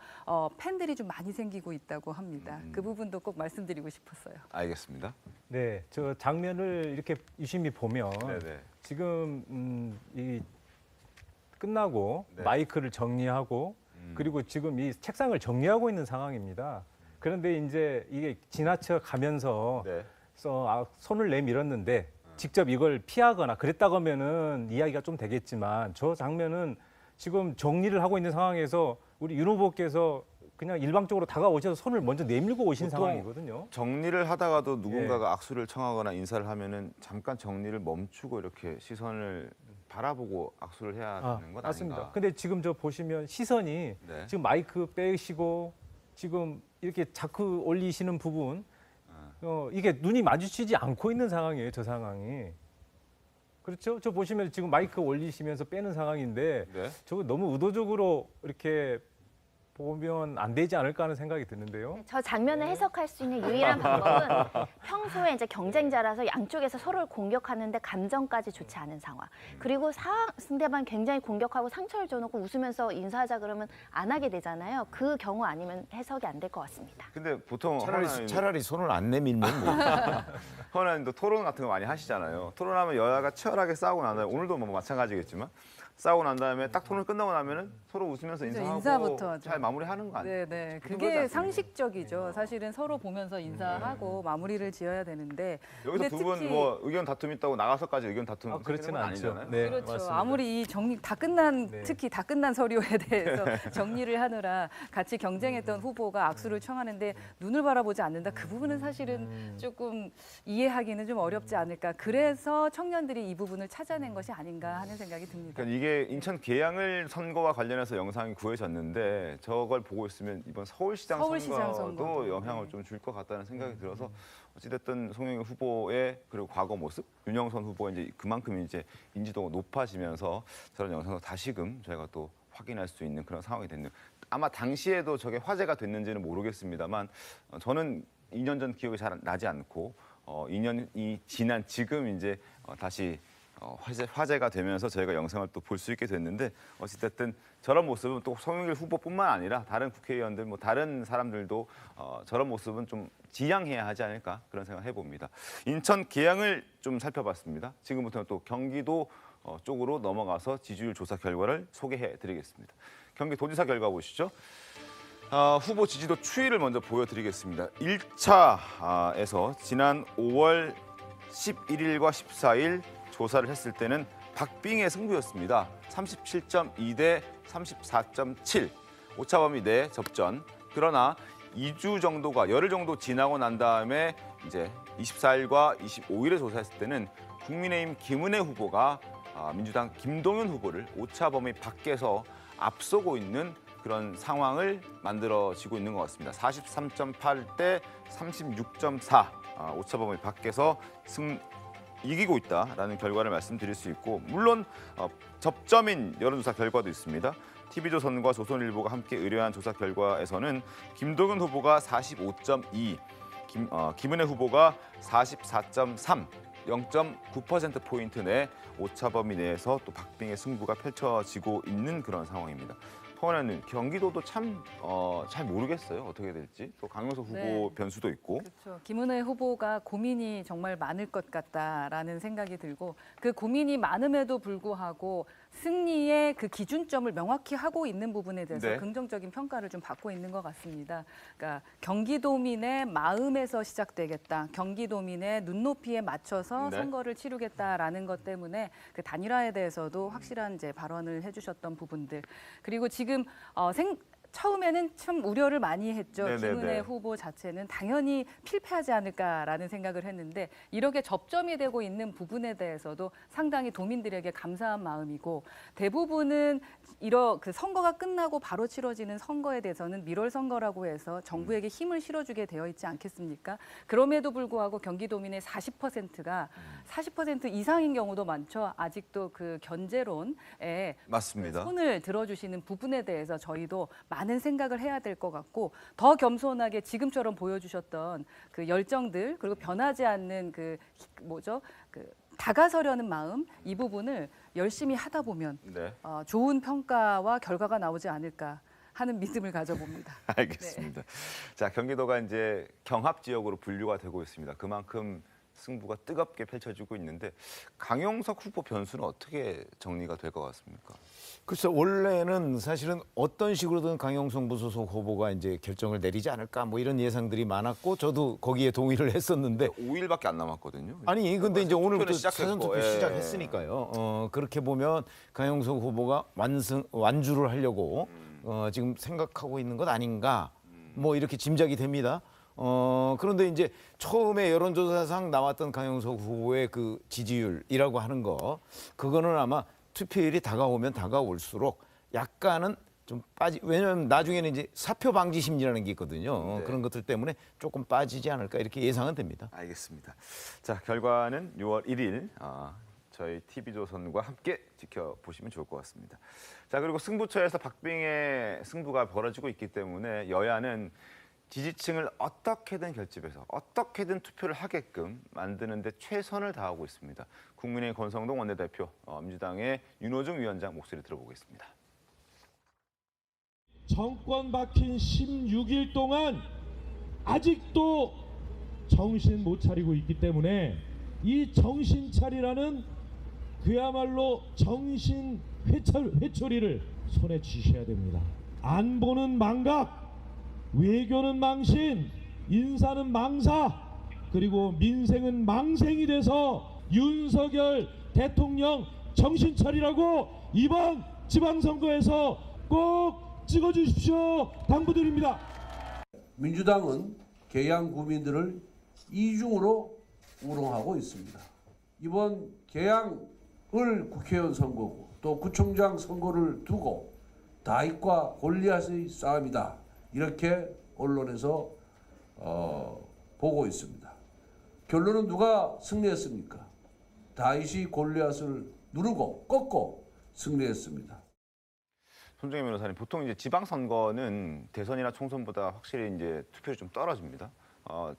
팬들이 좀 많이 생기고 있다고 합니다. 그 부분도 꼭 말씀드리고 싶었어요. 알겠습니다. 네, 저 장면을 이렇게 유심히 보면 지금 이 끝나고 마이크를 정리하고 그리고 지금 이 책상을 정리하고 있는 상황입니다. 그런데 이제 이게 지나쳐 가면서 손을 내밀었는데 직접 이걸 피하거나 그랬다고 하면은 이야기가 좀 되겠지만 저 장면은 지금 정리를 하고 있는 상황에서 우리 윤 후보께서 그냥 일방적으로 다가오셔서 손을 먼저 내밀고 오신 상황이거든요. 정리를 하다가도 누군가가 악수를 청하거나 인사를 하면은 잠깐 정리를 멈추고 이렇게 시선을 바라보고 악수를 해야 되는 건 맞습니다. 아닌가. 근데 지금 저 보시면 시선이 지금 마이크 빼시고 지금 이렇게 자꾸 올리시는 부분 이게 눈이 마주치지 않고 있는 상황이에요. 저 상황이. 그렇죠? 저 보시면 지금 마이크 올리시면서 빼는 상황인데 저거 너무 의도적으로 이렇게 보면 안 되지 않을까 하는 생각이 드는데요. 저 장면을 해석할 수 있는 유일한 방법은 평소에 이제 경쟁자라서 양쪽에서 서로를 공격하는데 감정까지 좋지 않은 상황. 그리고 상대방 굉장히 공격하고 상처를 줘놓고 웃으면서 인사하자 그러면 안 하게 되잖아요. 그 경우 아니면 해석이 안 될 것 같습니다. 근데 보통 차라리 손을 안 내밀면 뭐. 허나님도 토론 같은 거 많이 하시잖아요. 토론하면 여야가 치열하게 싸우고 난 다음에 오늘도 뭐 마찬가지겠지만 싸우고 난 다음에 딱 토론 끝나고 나면은 서로 웃으면서 인사하고 인사부터 하죠. 잘 마무리하는 거 아니에요? 네, 그게 상식적이죠. 사실은 서로 보면서 인사하고 마무리를 지어야 되는데 여기서 두 분 뭐 의견 다툼 있다고 나가서까지 의견 다툼 그렇지는 않죠. 아니잖아요. 네, 그렇죠. 맞습니다. 아무리 이 정리 다 끝난 특히 다 끝난 서류에 대해서 정리를 하느라 같이 경쟁했던 후보가 악수를 청하는데 눈을 바라보지 않는다. 그 부분은 사실은 조금 이해하기는 좀 어렵지 않을까. 그래서 청년들이 이 부분을 찾아낸 것이 아닌가 하는 생각이 듭니다. 그러니까 이게 인천 계양을 선거와 관련해서 영상이 구해졌는데 저걸 보고 있으면 이번 서울시장 선거도 영향을 좀 줄 것 같다는 생각이 들어서 어찌됐든 송영길 후보의 그리고 과거 모습, 윤영선 후보의 이제 그만큼 이제 인지도가 높아지면서 저런 영상을 다시금 저희가 또 확인할 수 있는 그런 상황이 됐네요. 아마 당시에도 저게 화제가 됐는지는 모르겠습니다만 저는 2년 전 기억이 잘 나지 않고 2년이 지난 지금 이제 다시 화제가 되면서 저희가 영상을 또 볼 수 있게 됐는데 어찌됐든 저런 모습은 또 송영길 후보뿐만 아니라 다른 국회의원들 뭐 다른 사람들도 저런 모습은 좀 지양해야 하지 않을까 그런 생각을 해봅니다. 인천 계양을 좀 살펴봤습니다. 지금부터는 또 경기도 쪽으로 넘어가서 지지율 조사 결과를 소개해드리겠습니다. 경기도지사 결과 보시죠. 후보 지지도 추이를 먼저 보여드리겠습니다. 1차에서 지난 5월 11일과 14일 조사를 했을 때는 박빙의 승부였습니다. 37.2 대 34.7, 오차범위 내 접전. 그러나 2주 정도가 열흘 정도 지나고 난 다음에 이제 24일과 25일에 조사했을 때는 국민의힘 김은혜 후보가 민주당 김동연 후보를 오차범위 밖에서 앞서고 있는 그런 상황을 만들어지고 있는 것 같습니다. 43.8 대 36.4, 오차범위 밖에서 이기고 있다라는 결과를 말씀드릴 수 있고 물론 접점인 여론조사 결과도 있습니다. TV조선과 조선일보가 함께 의뢰한 조사 결과에서는 김동연 후보가 45.2, 김은혜 후보가 44.3, 0.9%포인트 내 오차범위 내에서 또 박빙의 승부가 펼쳐지고 있는 그런 상황입니다. 허원아님, 경기도도 참 잘 모르겠어요. 어떻게 될지. 또 강용석 후보 네. 변수도 있고. 그렇죠. 김은혜 후보가 고민이 정말 많을 것 같다라는 생각이 들고 그 고민이 많음에도 불구하고 승리의 그 기준점을 명확히 하고 있는 부분에 대해서 네. 긍정적인 평가를 좀 받고 있는 것 같습니다. 그러니까 경기도민의 마음에서 시작되겠다. 경기도민의 눈높이에 맞춰서 네. 선거를 치르겠다라는 것 때문에 그 단일화에 대해서도 확실한 이제 발언을 해주셨던 부분들. 그리고 지금 처음에는 참 우려를 많이 했죠. 네네네. 김은혜 후보 자체는 당연히 필패하지 않을까라는 생각을 했는데 이렇게 접점이 되고 있는 부분에 대해서도 상당히 도민들에게 감사한 마음이고 대부분은 그 선거가 끝나고 바로 치러지는 선거에 대해서는 밀월 선거라고 해서 정부에게 힘을 실어주게 되어 있지 않겠습니까? 그럼에도 불구하고 경기도민의 40%가 40% 이상인 경우도 많죠. 아직도 그 견제론에 맞습니다. 손을 들어주시는 부분에 대해서 저희도 많은 생각을 해야 될 것 같고 더 겸손하게 지금처럼 보여주셨던 그 열정들 그리고 변하지 않는 그 다가서려는 마음 이 부분을 열심히 하다 보면 네. 좋은 평가와 결과가 나오지 않을까 하는 믿음을 가져봅니다. 알겠습니다. 자, 경기도가 이제 경합 지역으로 분류가 되고 있습니다. 그만큼 승부가 뜨겁게 펼쳐지고 있는데 강용석 후보 변수는 어떻게 정리가 될 것 같습니까? 글쎄 원래는 사실은 어떤 식으로든 강용석 무소속 후보가 이제 결정을 내리지 않을까 뭐 이런 예상들이 많았고 저도 거기에 동의를 했었는데 5일밖에 안 남았거든요. 아니 근데 이제 오늘부터 시작했고, 사전 투표 예. 시작했으니까요. 그렇게 보면 강용석 후보가 완주를 하려고 지금 생각하고 있는 것 아닌가 뭐 이렇게 짐작이 됩니다. 그런데 이제 처음에 여론조사상 나왔던 강용석 후보의 그 지지율이라고 하는 거 그거는 아마 투표율이 다가오면 다가올수록 약간은 좀 왜냐하면 나중에는 이제 사표 방지 심리라는 게 있거든요. 네. 그런 것들 때문에 조금 빠지지 않을까 이렇게 예상은 됩니다. 알겠습니다. 자, 결과는 6월 1일 저희 TV조선과 함께 지켜보시면 좋을 것 같습니다. 자, 그리고 승부처에서 박빙의 승부가 벌어지고 있기 때문에 여야는 지지층을 어떻게든 결집해서 어떻게든 투표를 하게끔 만드는 데 최선을 다하고 있습니다. 국민의힘 권성동 원내대표, 민주당의 윤호중 위원장 목소리 들어보겠습니다. 정권 박힌 16일 동안 아직도 정신 못 차리고 있기 때문에 이 정신 차리라는 그야말로 정신 회초리를 손에 쥐셔야 됩니다. 안보는 망각, 외교는 망신, 인사는 망사, 그리고 민생은 망생이 돼서 윤석열 대통령 정신 차리라고 이번 지방선거에서 꼭 찍어주십시오. 당부드립니다. 민주당은 계양 구민들을 이중으로 우롱하고 있습니다. 이번 계양을 국회의원 선거고 또 구청장 선거를 두고 다윗과 골리앗의 싸움이다. 이렇게 언론에서 보고 있습니다. 결론은 누가 승리했습니까? 다윗이 골리앗을 누르고 꺾고 승리했습니다. 손정혜 변호사님, 보통 이제 지방선거는 대선이나 총선보다 확실히 이제 투표율이 좀 떨어집니다.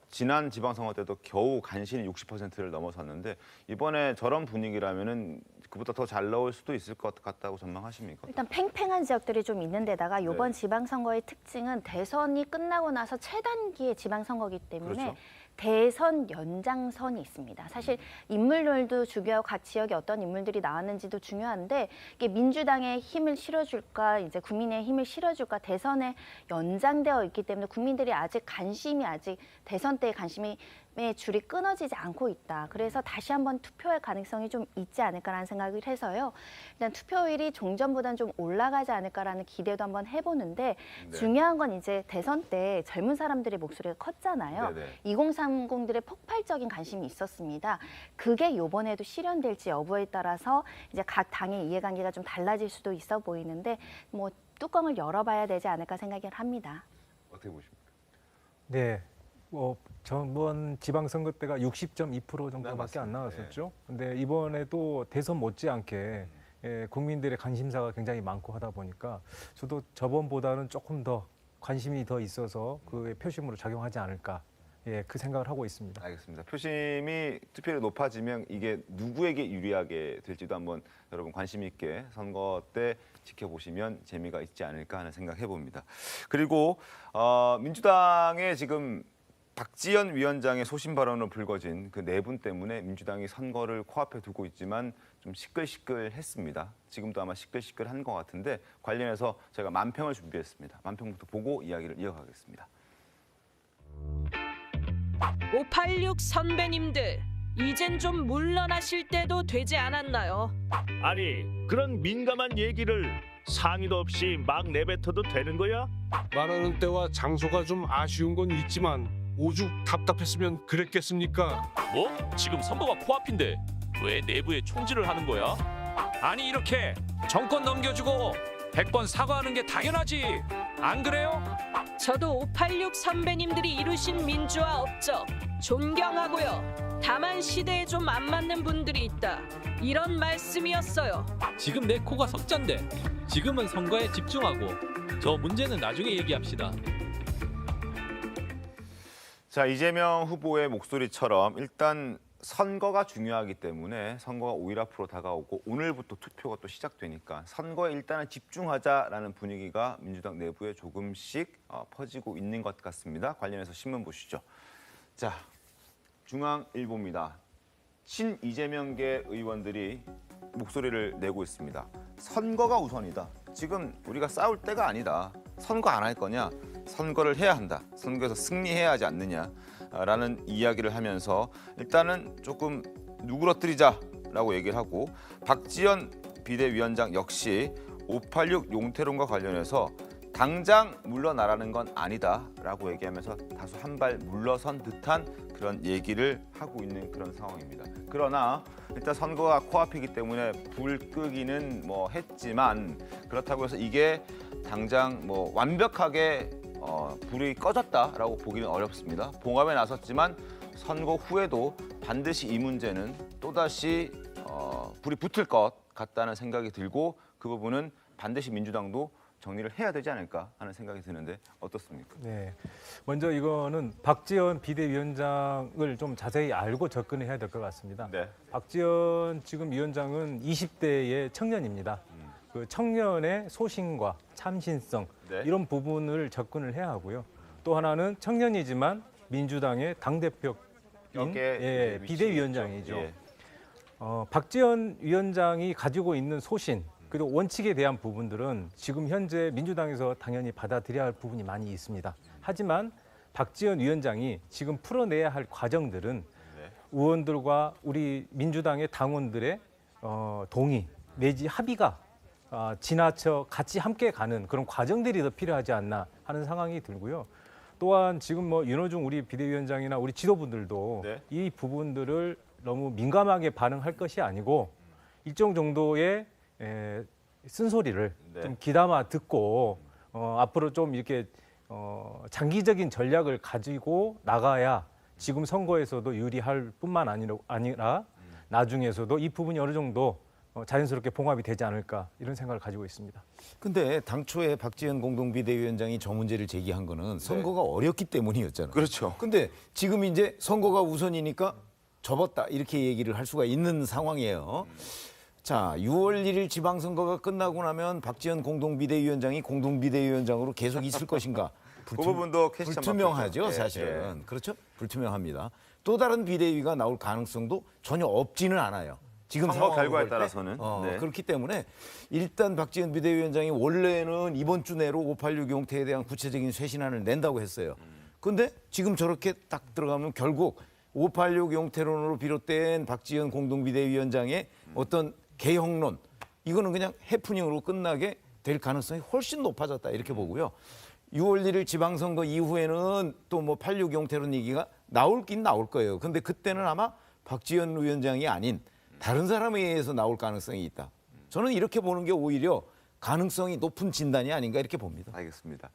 지난 지방선거 때도 겨우 간신히 60%를 넘어섰는데 이번에 저런 분위기라면은 그보다 더 잘 나올 수도 있을 것 같다고 전망하십니까? 일단 팽팽한 지역들이 좀 있는 데다가 이번 네. 지방선거의 특징은 대선이 끝나고 나서 최단기의 지방선거이기 때문에 그렇죠. 대선 연장선이 있습니다. 사실 인물들도 중요하고 각 지역에 어떤 인물들이 나왔는지도 중요한데 이게 민주당에 힘을 실어줄까 이제 국민의 힘을 실어줄까 대선에 연장되어 있기 때문에 국민들이 아직 대선 때 관심의 줄이 끊어지지 않고 있다. 그래서 다시 한번 투표할 가능성이 좀 있지 않을까라는 생각을 해서요. 일단 투표율이 종전보다는 좀 올라가지 않을까라는 기대도 한번 해보는데 네. 중요한 건 이제 대선 때 젊은 사람들의 목소리가 컸잖아요. 네네. 2030들의 폭발적인 관심이 있었습니다. 그게 이번에도 실현될지 여부에 따라서 이제 각 당의 이해관계가 좀 달라질 수도 있어 보이는데 뭐 뚜껑을 열어봐야 되지 않을까 생각을 합니다. 어떻게 보십니까? 네. 저번 지방선거 때가 60.2% 정도밖에 맞습니다. 안 나왔었죠. 근데 이번에도 대선 못지않게 국민들의 관심사가 굉장히 많고 하다 보니까 저도 저번보다는 조금 더 관심이 더 있어서 그 표심으로 작용하지 않을까 그 생각을 하고 있습니다. 알겠습니다. 표심이 투표율이 높아지면 이게 누구에게 유리하게 될지도 한번 여러분 관심 있게 선거 때 지켜보시면 재미가 있지 않을까 하는 생각 해봅니다. 그리고 민주당의 지금 박지원 위원장의 소신 발언으로 불거진 그 네 분 때문에 민주당이 선거를 코앞에 두고 있지만 좀 시끌시끌했습니다. 지금도 아마 시끌시끌한 것 같은데 관련해서 제가 만평을 준비했습니다. 만평부터 보고 이야기를 이어가겠습니다. 586 선배님들, 이젠 좀 물러나실 때도 되지 않았나요? 아니, 그런 민감한 얘기를 상의도 없이 막 내뱉어도 되는 거야? 말하는 때와 장소가 좀 아쉬운 건 있지만 오죽 답답했으면 그랬겠습니까? 뭐? 지금 선거가 코앞인데 왜 내부에 총질을 하는 거야? 아니 이렇게 정권 넘겨주고 100번 사과하는 게 당연하지. 안 그래요? 저도 586 선배님들이 이루신 민주화 업적 존경하고요. 다만 시대에 좀 안 맞는 분들이 있다. 이런 말씀이었어요. 지금 내 코가 석잔데 지금은 선거에 집중하고 저 문제는 나중에 얘기합시다. 자, 이재명 후보의 목소리처럼 일단 선거가 중요하기 때문에 선거가 5일 앞으로 다가오고 오늘부터 투표가 또 시작되니까 선거에 일단은 집중하자라는 분위기가 민주당 내부에 조금씩 퍼지고 있는 것 같습니다. 관련해서 신문 보시죠. 자, 중앙일보입니다. 친 이재명계 의원들이 목소리를 내고 있습니다. 선거가 우선이다. 지금 우리가 싸울 때가 아니다. 선거 안 할 거냐? 선거를 해야 한다. 선거에서 승리해야 하지 않느냐라는 이야기를 하면서 일단은 조금 누그러뜨리자라고 얘기를 하고 박지원 비대위원장 역시 586 용태론과 관련해서 당장 물러나라는 건 아니다라고 얘기하면서 다소 한 발 물러선 듯한 그런 얘기를 하고 있는 그런 상황입니다. 그러나 일단 선거가 코앞이기 때문에 불 끄기는 뭐 했지만 그렇다고 해서 이게 당장 뭐 완벽하게 불이 꺼졌다라고 보기는 어렵습니다. 봉합에 나섰지만 선거 후에도 반드시 이 문제는 또다시 불이 붙을 것 같다는 생각이 들고 그 부분은 반드시 민주당도 정리를 해야 되지 않을까 하는 생각이 드는데 어떻습니까? 네, 먼저 이거는 박지원 비대위원장을 좀 자세히 알고 접근을 해야 될 것 같습니다. 네. 박지원 지금 위원장은 20대의 청년입니다. 그 청년의 소신과 참신성 이런 부분을 접근을 해야 하고요. 또 하나는 청년이지만 민주당의 당대표인 비대위원장이죠. 예. 박지원 위원장이 가지고 있는 소신 그리고 원칙에 대한 부분들은 지금 현재 민주당에서 당연히 받아들여야 할 부분이 많이 있습니다. 하지만 박지원 위원장이 지금 풀어내야 할 과정들은 의원들과 우리 민주당의 당원들의 동의 내지 합의가 지나쳐 같이 함께 가는 그런 과정들이 더 필요하지 않나 하는 상황이 들고요. 또한 지금 뭐 윤호중 우리 비대위원장이나 우리 지도부들도 이 부분들을 너무 민감하게 반응할 것이 아니고 일정 정도의 쓴소리를 좀 귀담아 듣고 앞으로 좀 이렇게 장기적인 전략을 가지고 나가야 지금 선거에서도 유리할 뿐만 아니라 나중에서도 이 부분이 어느 정도 자연스럽게 봉합이 되지 않을까 이런 생각을 가지고 있습니다. 근데 당초에 박지원 공동비대위원장이 저 문제를 제기한 거는 선거가 어렵기 때문이었잖아요. 그렇죠. 근데 지금 이제 선거가 우선이니까 접었다 이렇게 얘기를 할 수가 있는 상황이에요. 자, 6월 1일 지방선거가 끝나고 나면 박지원 공동비대위원장이 공동비대위원장으로 계속 있을 것인가? 그 부분도 캐시 불투명하죠, 예, 사실은. 예. 그렇죠? 불투명합니다. 또 다른 비대위가 나올 가능성도 전혀 없지는 않아요. 지금 선거 결과에 볼 때. 따라서는. 네. 그렇기 때문에 일단 박지원 비대위원장이 원래는 이번 주 내로 586 용태에 대한 구체적인 쇄신안을 낸다고 했어요. 근데 지금 저렇게 딱 들어가면 결국 586 용태론으로 비롯된 박지원 공동비대위원장의 어떤 개혁론 이거는 그냥 해프닝으로 끝나게 될 가능성이 훨씬 높아졌다 이렇게 보고요. 6월 1일 지방선거 이후에는 또 뭐 86 용태론 얘기가 나올긴 나올 거예요. 근데 그때는 아마 박지원 위원장이 아닌 다른 사람에 의해서 나올 가능성이 있다. 저는 이렇게 보는 게 오히려 가능성이 높은 진단이 아닌가 이렇게 봅니다. 알겠습니다.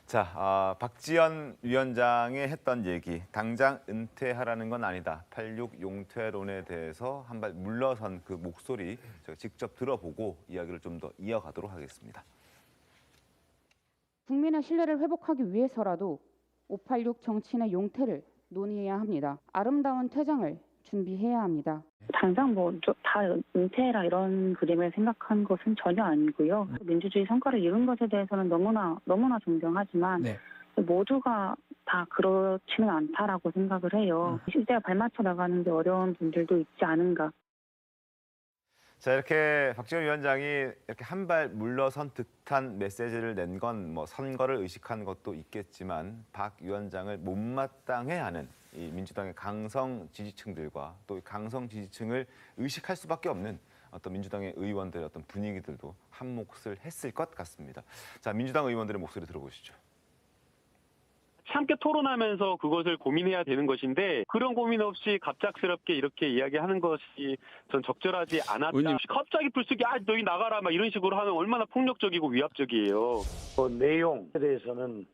자, 박지원 위원장이 했던 얘기, 당장 은퇴하라는 건 아니다. 86 용퇴론에 대해서 한 발 물러선 그 목소리 제가 직접 들어보고 이야기를 좀 더 이어가도록 하겠습니다. 국민의 신뢰를 회복하기 위해서라도 586 정치인의 용퇴를 논의해야 합니다. 아름다운 퇴장을 준비해야 합니다. 당장 다 은퇴라 이런 그림을 생각한 것은 전혀 아니고요. 민주주의 성과를 이룬 것에 대해서는 너무나 존경하지만 모두가 다 그렇지는 않다라고 생각을 해요. 시대와 발맞춰 나가는 데 어려운 분들도 있지 않은가. 자, 이렇게 박지원 위원장이 이렇게 한 발 물러선 듯한 메시지를 낸 건 뭐 선거를 의식한 것도 있겠지만 박 위원장을 못마땅해하는 이 민주당의 강성 지지층들과 또 강성 지지층을 의식할 수밖에 없는 어떤 민주당의 의원들의 어떤 분위기들도 한 몫을 했을 것 같습니다. 자, 민주당 의원들의 목소리 들어보시죠. 함께 토론하면서 그것을 고민해야 되는 것인데 그런 고민 없이 갑작스럽게 이렇게 이야기하는 것이 전 적절하지 않았다. 갑자기 불쑥이 너희 나가라 막 이런 식으로 하면 얼마나 폭력적이고 위압적이에요. 내용에 대해서는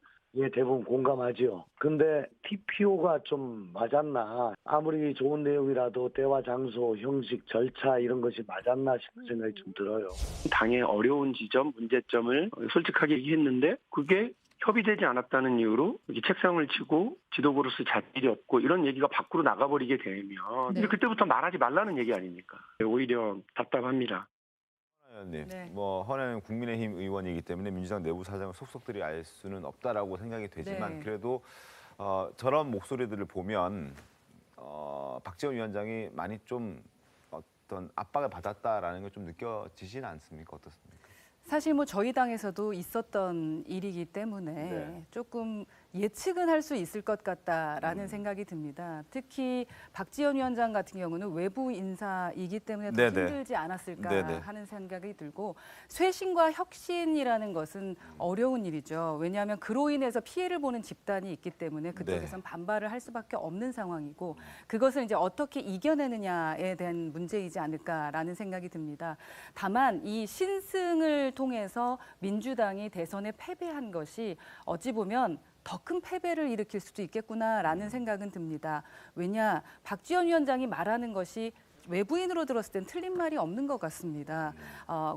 대부분 공감하죠. 근데 TPO가 좀 맞았나, 아무리 좋은 내용이라도 대화 장소, 형식, 절차 이런 것이 맞았나 싶은 생각이 좀 들어요. 당의 어려운 지점, 문제점을 솔직하게 얘기했는데 그게 협의되지 않았다는 이유로 이렇게 책상을 치고 지도부로서 자질이 없고 이런 얘기가 밖으로 나가버리게 되면 이제 그때부터 말하지 말라는 얘기 아닙니까? 오히려 답답합니다. 의원님, 헌혜는 국민의힘 의원이기 때문에 민주당 내부 사정을 속속들이 알 수는 없다라고 생각이 되지만 그래도 저런 목소리들을 보면 박지원 위원장이 많이 좀 어떤 압박을 받았다라는 걸 좀 느껴지진 않습니까? 어떻습니까? 사실 저희 당에서도 있었던 일이기 때문에 조금 예측은 할 수 있을 것 같다라는 생각이 듭니다. 특히 박지원 위원장 같은 경우는 외부 인사이기 때문에 더 힘들지 않았을까 하는 생각이 들고, 쇄신과 혁신이라는 것은 어려운 일이죠. 왜냐하면 그로 인해서 피해를 보는 집단이 있기 때문에 그쪽에선 반발을 할 수밖에 없는 상황이고, 그것을 이제 어떻게 이겨내느냐에 대한 문제이지 않을까라는 생각이 듭니다. 다만 이 신승을 통해서 민주당이 대선에 패배한 것이 어찌 보면 더 큰 패배를 일으킬 수도 있겠구나라는 생각은 듭니다. 왜냐, 박지원 위원장이 말하는 것이 외부인으로 들었을 땐 틀린 말이 없는 것 같습니다.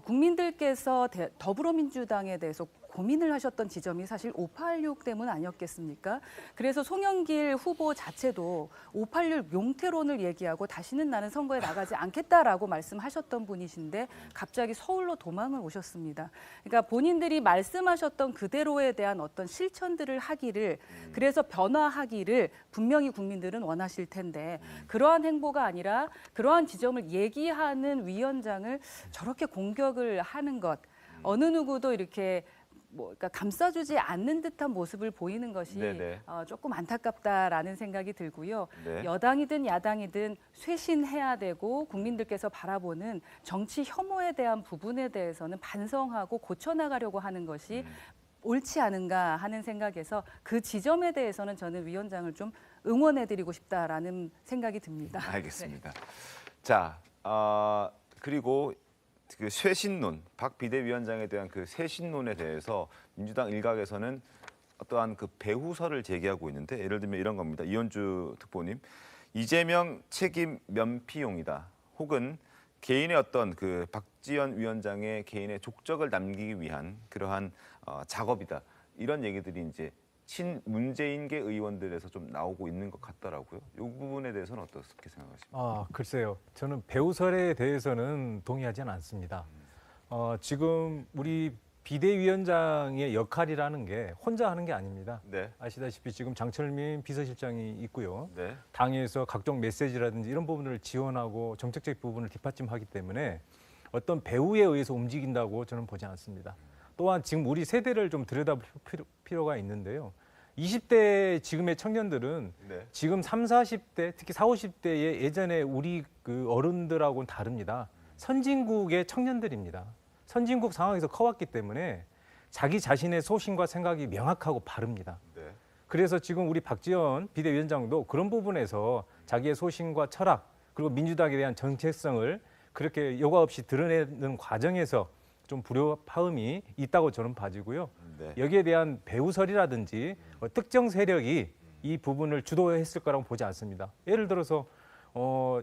국민들께서 더불어민주당에 대해서 고민을 하셨던 지점이 사실 586 때문 아니었겠습니까? 그래서 송영길 후보 자체도 586 용태론을 얘기하고 다시는 나는 선거에 나가지 않겠다라고 말씀하셨던 분이신데 갑자기 서울로 도망을 오셨습니다. 그러니까 본인들이 말씀하셨던 그대로에 대한 어떤 실천들을 하기를, 그래서 변화하기를 분명히 국민들은 원하실 텐데 그러한 행보가 아니라 그러한 지점을 얘기하는 위원장을 저렇게 공격을 하는 것, 어느 누구도 이렇게 그러니까 감싸주지 않는 듯한 모습을 보이는 것이 조금 안타깝다라는 생각이 들고요. 여당이든 야당이든 쇄신해야 되고 국민들께서 바라보는 정치 혐오에 대한 부분에 대해서는 반성하고 고쳐나가려고 하는 것이 옳지 않은가 하는 생각에서 그 지점에 대해서는 저는 위원장을 좀 응원해드리고 싶다라는 생각이 듭니다. 알겠습니다. 자, 그리고 그 쇄신론, 박 비대위원장에 대한 그 쇄신론에 대해서 민주당 일각에서는 어떠한 그 배후설을 제기하고 있는데, 예를 들면 이런 겁니다. 이현주 특보님, 이재명 책임 면피용이다. 혹은 개인의 어떤 그 박지원 위원장의 개인의 족적을 남기기 위한 그러한 작업이다. 이런 얘기들이 이제 친문재인계 의원들에서 좀 나오고 있는 것 같더라고요. 이 부분에 대해서는 어떻게 생각하십니까? 글쎄요. 저는 배후설에 대해서는 동의하지는 않습니다. 지금 우리 비대위원장의 역할이라는 게 혼자 하는 게 아닙니다. 아시다시피 지금 장철민 비서실장이 있고요. 당에서 각종 메시지라든지 이런 부분을 지원하고 정책적 부분을 뒷받침하기 때문에 어떤 배후에 의해서 움직인다고 저는 보지 않습니다. 또한 지금 우리 세대를 좀 들여다볼 필요가 있는데요. 20대 지금의 청년들은 지금 3, 40대, 특히 4, 50대의 예전에 우리 그 어른들하고는 다릅니다. 선진국의 청년들입니다. 선진국 상황에서 커왔기 때문에 자기 자신의 소신과 생각이 명확하고 바릅니다. 그래서 지금 우리 박지원 비대위원장도 그런 부분에서 자기의 소신과 철학, 그리고 민주당에 대한 정체성을 그렇게 여과 없이 드러내는 과정에서 좀 불협화음이 있다고 저는 봐지고요. 여기에 대한 배후설이라든지 특정 세력이 이 부분을 주도했을 거라고 보지 않습니다. 예를 들어서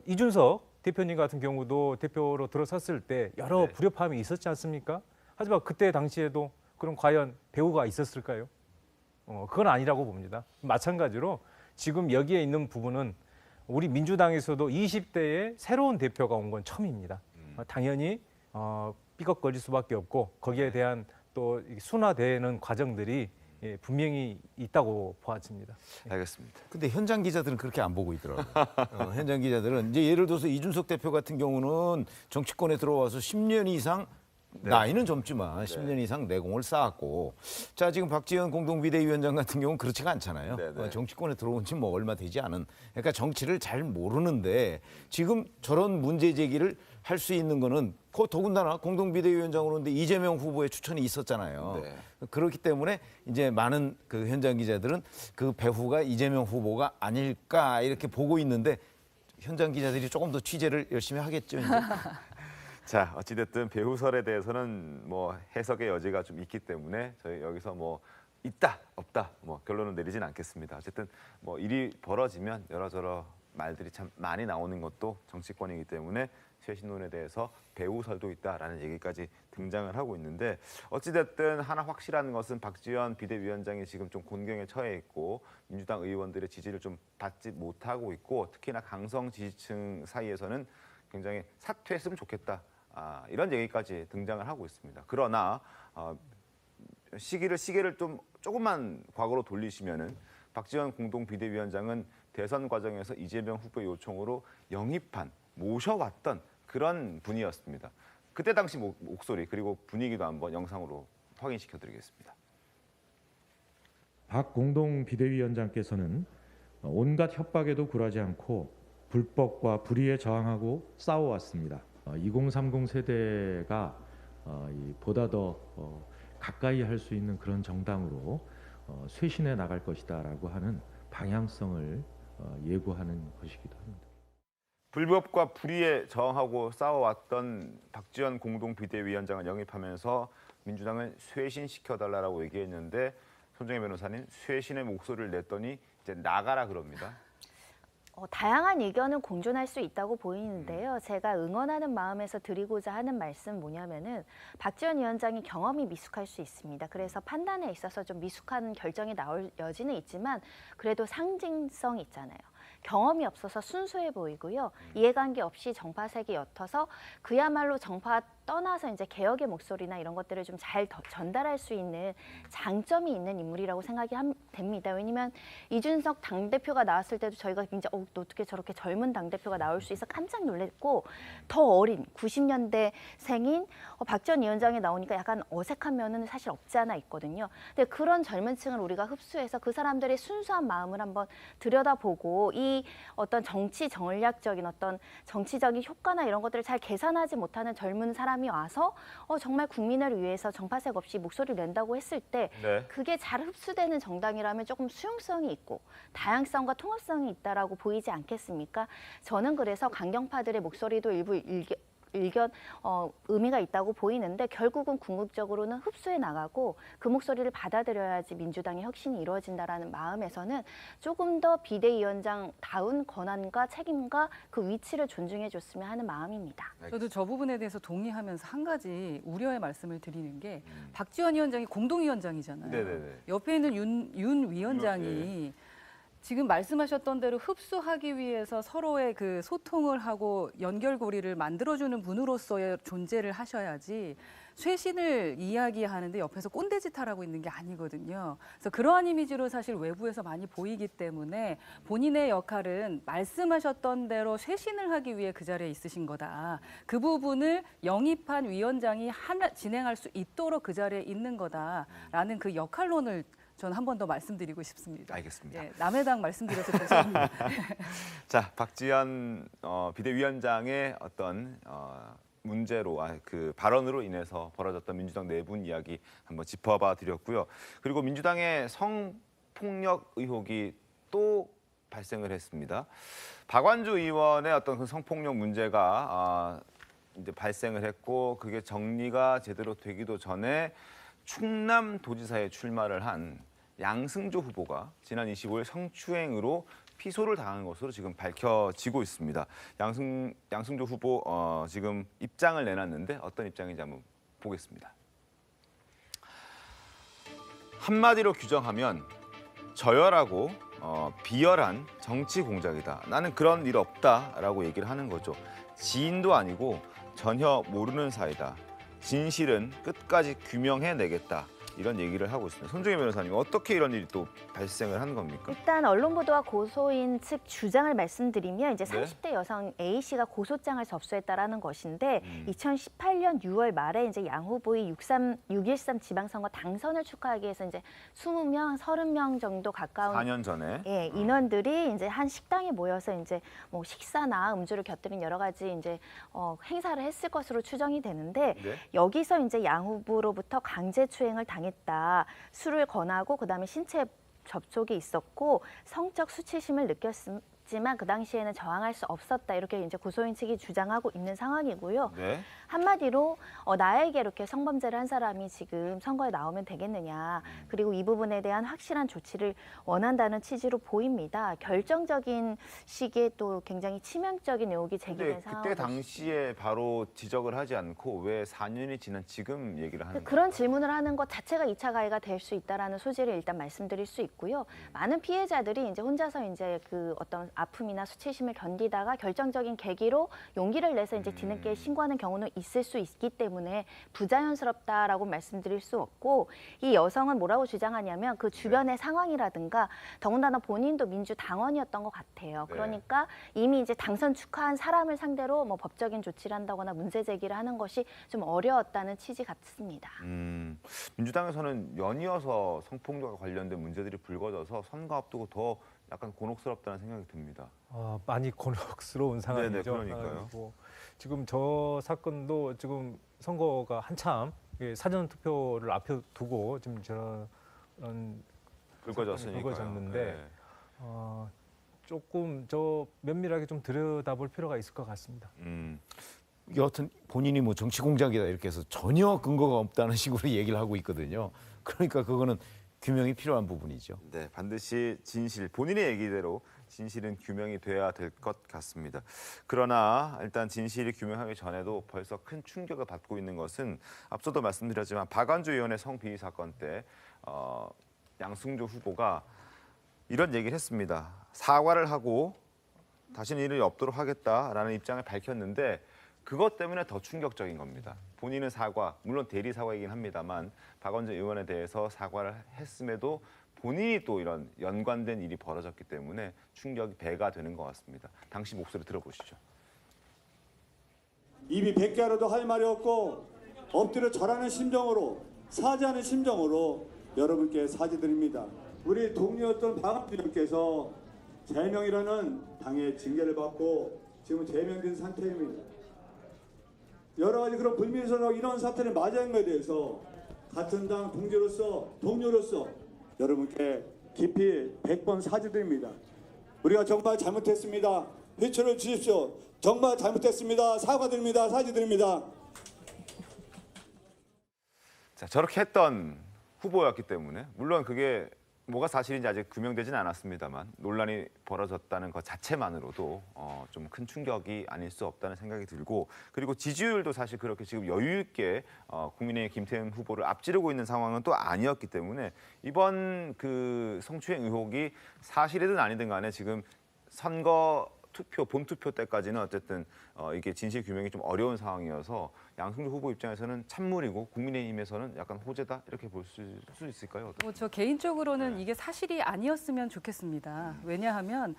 이준석 대표님 같은 경우도 대표로 들어섰을 때 여러 불협화음이 있었지 않습니까? 하지만 그때 당시에도 그럼 과연 배후가 있었을까요? 그건 아니라고 봅니다. 마찬가지로 지금 여기에 있는 부분은 우리 민주당에서도 20대에 새로운 대표가 온 건 처음입니다. 당연히 삐걱거릴 수밖에 없고 거기에 대한 또 순화되는 과정들이 분명히 있다고 보아집니다. 알겠습니다. 근데 현장 기자들은 그렇게 안 보고 있더라고요. 현장 기자들은 이제 예를 들어서 이준석 대표 같은 경우는 정치권에 들어와서 10년 이상 나이는 젊지만 10년 이상 내공을 쌓았고, 자 지금 박지원 공동비대위원장 같은 경우는 그렇지가 않잖아요. 정치권에 들어온 지 뭐 얼마 되지 않은, 그러니까 정치를 잘 모르는데 지금 저런 문제 제기를 할 수 있는 거는 더군다나 공동비대위원장으로 있는데 이재명 후보의 추천이 있었잖아요. 그렇기 때문에 이제 많은 그 현장 기자들은 그 배후가 이재명 후보가 아닐까 이렇게 보고 있는데 현장 기자들이 조금 더 취재를 열심히 하겠죠. 이제. 자, 어찌됐든 배후설에 대해서는 뭐 해석의 여지가 좀 있기 때문에 저희 여기서 뭐 있다 없다 뭐 결론을 내리진 않겠습니다. 어쨌든 뭐 일이 벌어지면 여러저러 말들이 참 많이 나오는 것도 정치권이기 때문에 쇄신론에 대해서 배후설도 있다라는 얘기까지 등장을 하고 있는데, 어찌됐든 하나 확실한 것은 박지원 비대위원장이 지금 좀 곤경에 처해 있고 민주당 의원들의 지지를 좀 받지 못하고 있고, 특히나 강성 지지층 사이에서는 굉장히 사퇴했으면 좋겠다. 이런 얘기까지 등장을 하고 있습니다. 그러나 시계를 좀 조금만 과거로 돌리시면은 박지원 공동 비대위원장은 대선 과정에서 이재명 후보의 요청으로 영입한, 모셔왔던 그런 분이었습니다. 그때 당시 목소리 그리고 분위기도 한번 영상으로 확인시켜드리겠습니다. 박 공동 비대위원장께서는 온갖 협박에도 굴하지 않고 불법과 불의에 저항하고 싸워왔습니다. 2030 세대가 보다 더 가까이 할 수 있는 그런 정당으로 쇄신해 나갈 것이다라고 하는 방향성을 예고하는 것이기도 합니다. 불법과 불의에 저항하고 싸워왔던 박지원 공동 비대위원장을 영입하면서 민주당을 쇄신시켜달라고 얘기했는데, 손정혜 변호사님, 쇄신의 목소리를 냈더니 이제 나가라 그럽니다. 다양한 의견은 공존할 수 있다고 보이는데요. 제가 응원하는 마음에서 드리고자 하는 말씀 뭐냐면은 박지원 위원장이 경험이 미숙할 수 있습니다. 그래서 판단에 있어서 좀 미숙한 결정이 나올 여지는 있지만 그래도 상징성이 있잖아요. 경험이 없어서 순수해 보이고요. 이해관계 없이 정파색이 옅어서 그야말로 정파 떠나서 이제 개혁의 목소리나 이런 것들을 좀 잘 전달할 수 있는 장점이 있는 인물이라고 생각이 됩니다. 왜냐면 이준석 당대표가 나왔을 때도 저희가 굉장히 어떻게 저렇게 젊은 당대표가 나올 수 있어 깜짝 놀랐고, 더 어린 90년대생인 박지원 위원장이 나오니까 약간 어색한 면은 사실 없지 않아 있거든요. 근데 그런 젊은 층을 우리가 흡수해서 그 사람들의 순수한 마음을 한번 들여다보고 이 어떤 정치 전략적인 어떤 정치적인 효과나 이런 것들을 잘 계산하지 못하는 젊은 사람이 와서 정말 국민을 위해서 정파색 없이 목소리를 낸다고 했을 때 그게 잘 흡수되는 정당이라면 조금 수용성이 있고 다양성과 통합성이 있다라고 보이지 않겠습니까? 저는 그래서 강경파들의 목소리도 일부 의미가 있다고 보이는데, 결국은 궁극적으로는 흡수해 나가고 그 목소리를 받아들여야지 민주당의 혁신이 이루어진다라는 마음에서는 조금 더 비대위원장다운 권한과 책임과 그 위치를 존중해 줬으면 하는 마음입니다. 저도 저 부분에 대해서 동의하면서 한 가지 우려의 말씀을 드리는 게, 박지원 위원장이 공동위원장이잖아요. 옆에 있는 윤 위원장이 지금 말씀하셨던 대로 흡수하기 위해서 서로의 그 소통을 하고 연결고리를 만들어주는 분으로서의 존재를 하셔야지 쇄신을 이야기하는데 옆에서 꼰대짓 하라고 있는 게 아니거든요. 그래서 그러한 이미지로 사실 외부에서 많이 보이기 때문에 본인의 역할은 말씀하셨던 대로 쇄신을 하기 위해 그 자리에 있으신 거다. 그 부분을 영입한 위원장이 진행할 수 있도록 그 자리에 있는 거다라는 그 역할론을 저는 한 번 더 말씀드리고 싶습니다. 알겠습니다. 남의 당 말씀드려서 죄송합니다. 자, 박지원 비대위원장의 어떤 문제로 그 발언으로 인해서 벌어졌던 민주당 내분 이야기 한번 짚어봐 드렸고요. 그리고 민주당의 성폭력 의혹이 또 발생을 했습니다. 박완주 의원의 어떤 그 성폭력 문제가 이제 발생을 했고, 그게 정리가 제대로 되기도 전에 충남도지사에 출마를 한 양승조 후보가 지난 25일 성추행으로 피소를 당한 것으로 지금 밝혀지고 있습니다. 양승조 후보 지금 입장을 내놨는데 어떤 입장인지 한번 보겠습니다. 한마디로 규정하면 저열하고 비열한 정치 공작이다. 나는 그런 일 없다라고 얘기를 하는 거죠. 지인도 아니고 전혀 모르는 사이다. 진실은 끝까지 규명해내겠다. 이런 얘기를 하고 있습니다. 손정혜 변호사님, 어떻게 이런 일이 또 발생을 한 겁니까? 일단 언론 보도와 고소인 측 주장을 말씀드리면 이제 네. 30대 여성 A 씨가 고소장을 접수했다라는 것인데 2018년 6월 말에 이제 양 후보의 6.13 지방선거 당선을 축하하기 위해서 이제 20명, 30명 정도 가까운 4년 전에 예, 인원들이 이제 한 식당에 모여서 이제 뭐 식사나 음주를 곁들인 여러 가지 이제 행사를 했을 것으로 추정이 되는데 네. 여기서 이제 양 후보로부터 강제 추행을 당했다. 술을 권하고 그다음에 신체 접촉이 있었고 성적 수치심을 느꼈지만 그 당시에는 저항할 수 없었다. 이렇게 이제 고소인 측이 주장하고 있는 상황이고요. 네. 한마디로 나에게 이렇게 성범죄를 한 사람이 지금 선거에 나오면 되겠느냐. 그리고 이 부분에 대한 확실한 조치를 원한다는 취지로 보입니다. 결정적인 시기에 또 굉장히 치명적인 의혹이 제기된 근데 상황으로. 그때 당시에 바로 지적을 하지 않고 왜 4년이 지난 지금 얘기를 하는 거예요? 그런 질문을 하는 것 자체가 2차 가해가 될 수 있다라는 소지를 일단 말씀드릴 수 있고요. 많은 피해자들이 이제 혼자서 이제 그 어떤 아픔이나 수치심을 견디다가 결정적인 계기로 용기를 내서 이제 뒤늦게 신고하는 경우는 있을 수 있기 때문에 부자연스럽다라고 말씀드릴 수 없고 이 여성은 뭐라고 주장하냐면 그 주변의 상황이라든가 더군다나 본인도 민주당원이었던 것 같아요. 네. 그러니까 이미 이제 당선 축하한 사람을 상대로 뭐 법적인 조치를 한다거나 문제 제기를 하는 것이 좀 어려웠다는 취지 같습니다. 민주당에서는 연이어서 성폭력과 관련된 문제들이 불거져서 선거 앞두고 더 약간 곤혹스럽다는 생각이 듭니다. 많이 곤혹스러운 상황이죠. 네네, 그러니까요. 지금 저 사건도 지금 선거가 한참 사전 투표를 앞에 두고 지금 저런 불거졌으니까요. 불거졌는데 네. 조금 저 면밀하게 좀 들여다볼 필요가 있을 것 같습니다. 여하튼 본인이 뭐 정치 공작이다 이렇게 해서 전혀 근거가 없다는 식으로 얘기를 하고 있거든요. 그러니까 그거는 규명이 필요한 부분이죠. 네, 반드시 진실, 본인의 얘기대로 진실은 규명이 돼야 될 것 같습니다. 그러나 일단 진실이 규명하기 전에도 벌써 큰 충격을 받고 있는 것은 앞서도 말씀드렸지만 박완주 의원의 성비위 사건 때 양승조 후보가 이런 얘기를 했습니다. 사과를 하고 다시는 이런 일이 없도록 하겠다라는 입장을 밝혔는데 그것 때문에 더 충격적인 겁니다. 본인은 사과, 물론 대리 사과이긴 합니다만 박원순 의원에 대해서 사과를 했음에도 본인이 또 이런 연관된 일이 벌어졌기 때문에 충격이 배가 되는 것 같습니다. 당시 목소리 들어보시죠. 입이 100개라도 할 말이 없고 엎드려 절하는 심정으로 사죄하는 심정으로 여러분께 사죄드립니다. 우리 동료였던 박완주 의원께서 제명이라는 당의 징계를 받고 지금 제명된 상태입니다. 여러 가지 그런 불민선하고 이런 사태를 맞이한 것에 대해서 같은 당 동료로서 여러분께 깊이 100번 사죄드립니다. 우리가 정말 잘못했습니다. 회초를 주십시오. 정말 잘못했습니다. 사과드립니다. 사죄드립니다. 자, 저렇게 했던 후보였기 때문에 물론 그게 뭐가 사실인지 아직 규명되지는 않았습니다만 논란이 벌어졌다는 것 자체만으로도 좀 큰 충격이 아닐 수 없다는 생각이 들고 그리고 지지율도 사실 그렇게 지금 여유 있게 국민의힘 김태흠 후보를 앞지르고 있는 상황은 또 아니었기 때문에 이번 그 성추행 의혹이 사실이든 아니든 간에 지금 선거 투표, 본투표 때까지는 어쨌든 이게 진실 규명이 좀 어려운 상황이어서 양승조 후보 입장에서는 찬물이고 국민의힘에서는 약간 호재다 이렇게 볼 수 있을까요? 저 개인적으로는 이게 사실이 아니었으면 좋겠습니다. 왜냐하면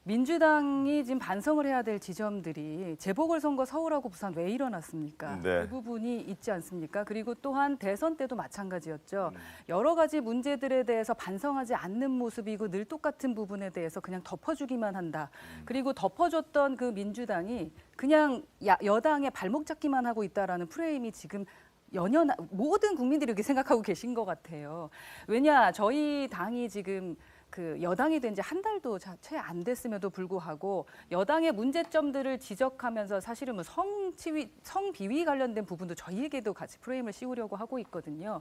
민주당이 지금 반성을 해야 될 지점들이 재보궐선거 서울하고 부산 왜 일어났습니까? 네. 그 부분이 있지 않습니까? 그리고 또한 대선 때도 마찬가지였죠. 여러 가지 문제들에 대해서 반성하지 않는 모습이고 늘 똑같은 부분에 대해서 그냥 덮어주기만 한다. 그리고 덮어줬던 그 민주당이 그냥 여당의 발목 잡기만 하고 있다라는 프레임이 지금 연연한 모든 국민들이 이렇게 생각하고 계신 것 같아요. 왜냐, 저희 당이 지금 그 여당이 된 지 한 달도 채 안 됐음에도 불구하고 여당의 문제점들을 지적하면서 사실은 뭐 성비위 관련된 부분도 저희에게도 같이 프레임을 씌우려고 하고 있거든요.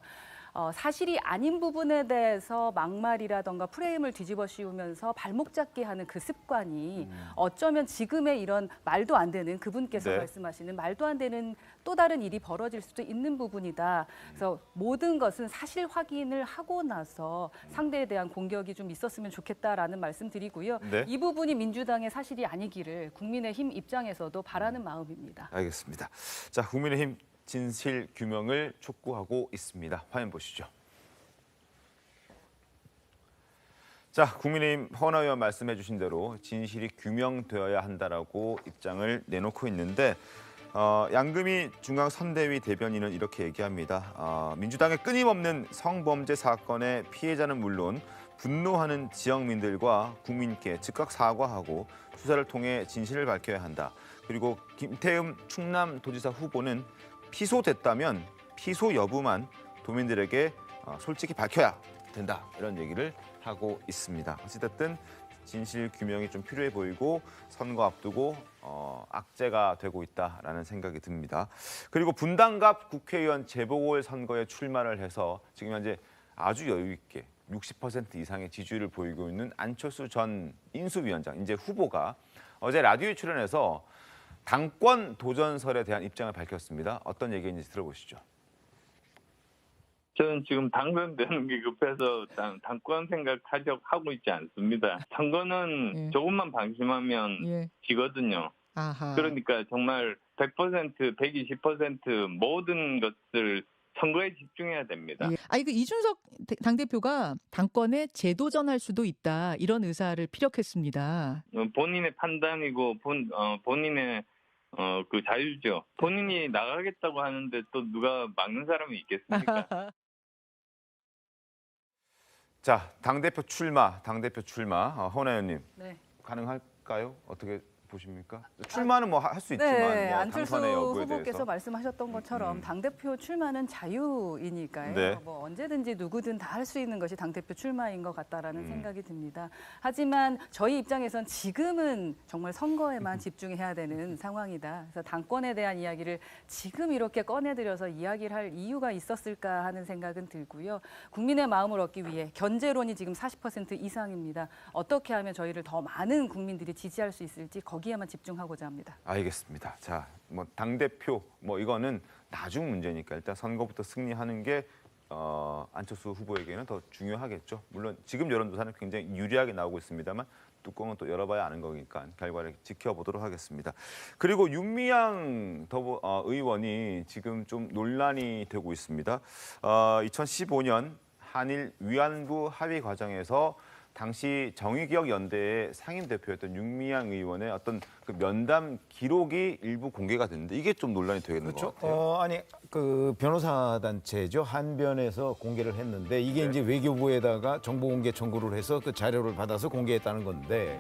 사실이 아닌 부분에 대해서 막말이라던가 프레임을 뒤집어 씌우면서 발목 잡기 하는 그 습관이 어쩌면 지금의 이런 말도 안 되는 그분께서 네. 말씀하시는 말도 안 되는 또 다른 일이 벌어질 수도 있는 부분이다. 그래서 모든 것은 사실 확인을 하고 나서 상대에 대한 공격이 좀 있었으면 좋겠다라는 말씀드리고요. 네. 이 부분이 민주당의 사실이 아니기를 국민의힘 입장에서도 바라는 마음입니다. 알겠습니다. 자, 국민의힘 진실 규명을 촉구하고 있습니다. 화면 보시죠. 자, 국민의힘 허은하 의원 말씀해 주신 대로 진실이 규명되어야 한다라고 입장을 내놓고 있는데 양금희 중앙선대위 대변인은 이렇게 얘기합니다. 민주당의 끊임없는 성범죄 사건의 피해자는 물론 분노하는 지역민들과 국민께 즉각 사과하고 수사를 통해 진실을 밝혀야 한다. 그리고 김태흠 충남도지사 후보는 피소됐다면 피소 여부만 도민들에게 솔직히 밝혀야 된다. 이런 얘기를 하고 있습니다. 어찌됐든 진실 규명이 좀 필요해 보이고 선거 앞두고 악재가 되고 있다라는 생각이 듭니다. 그리고 분당갑 국회의원 재보궐선거에 출마를 해서 지금 현재 아주 여유 있게 60% 이상의 지지율을 보이고 있는 안철수 전 인수위원장, 이제 후보가 어제 라디오에 출연해서 당권 도전설에 대한 입장을 밝혔습니다. 어떤 얘기인지 들어보시죠. 저는 지금 당선되는 게 급해서 당권 생각하고 있지 않습니다. 선거는 조금만 방심하면 지거든요. 아하. 그러니까 정말 100%, 120% 모든 것을 선거에 집중해야 됩니다. 아니 그 이준석 당대표가 당권에 재도전할 수도 있다 이런 의사를 피력했습니다. 본인의 판단이고 본인의 그 자유죠. 본인이 나가겠다고 하는데 또 누가 막는 사람이 있겠습니까? 자, 당대표 출마, 허은하 의원님. 네. 가능할까요? 어떻게 보십니까? 출마는 뭐 할 수 있지만 네, 뭐 안철수 당선의 여부에 후보께서 대해서. 말씀하셨던 것처럼 당대표 출마는 자유이니까요. 네. 뭐 언제든지 누구든 다 할 수 있는 것이 당대표 출마인 것 같다라는 생각이 듭니다. 하지만 저희 입장에선 지금은 정말 선거에만 집중해야 되는 상황이다. 그래서 당권에 대한 이야기를 지금 이렇게 꺼내들여서 이야기를 할 이유가 있었을까 하는 생각은 들고요. 국민의 마음을 얻기 위해 견제론이 지금 40% 이상입니다. 어떻게 하면 저희를 더 많은 국민들이 지지할 수 있을지 거기에만 집중하고자 합니다. 알겠습니다. 자, 뭐 당대표 뭐 이거는 나중 문제니까 일단 선거부터 승리하는 게 안철수 후보에게는 더 중요하겠죠. 물론 지금 여론조사는 굉장히 유리하게 나오고 있습니다만 뚜껑은 또 열어봐야 아는 거니까 결과를 지켜보도록 하겠습니다. 그리고 윤미향 의원이 지금 좀 논란이 되고 있습니다. 2015년 한일 위안부 합의 과정에서 당시 정의기억연대의 상임대표였던 윤미향 의원의 어떤 그 면담 기록이 일부 공개가 됐는데 이게 좀 논란이 되겠는 것 같아요. 아니 그 변호사 단체죠 한변에서 공개를 했는데 이게 이제 외교부에다가 정보공개 청구를 해서 그 자료를 받아서 공개했다는 건데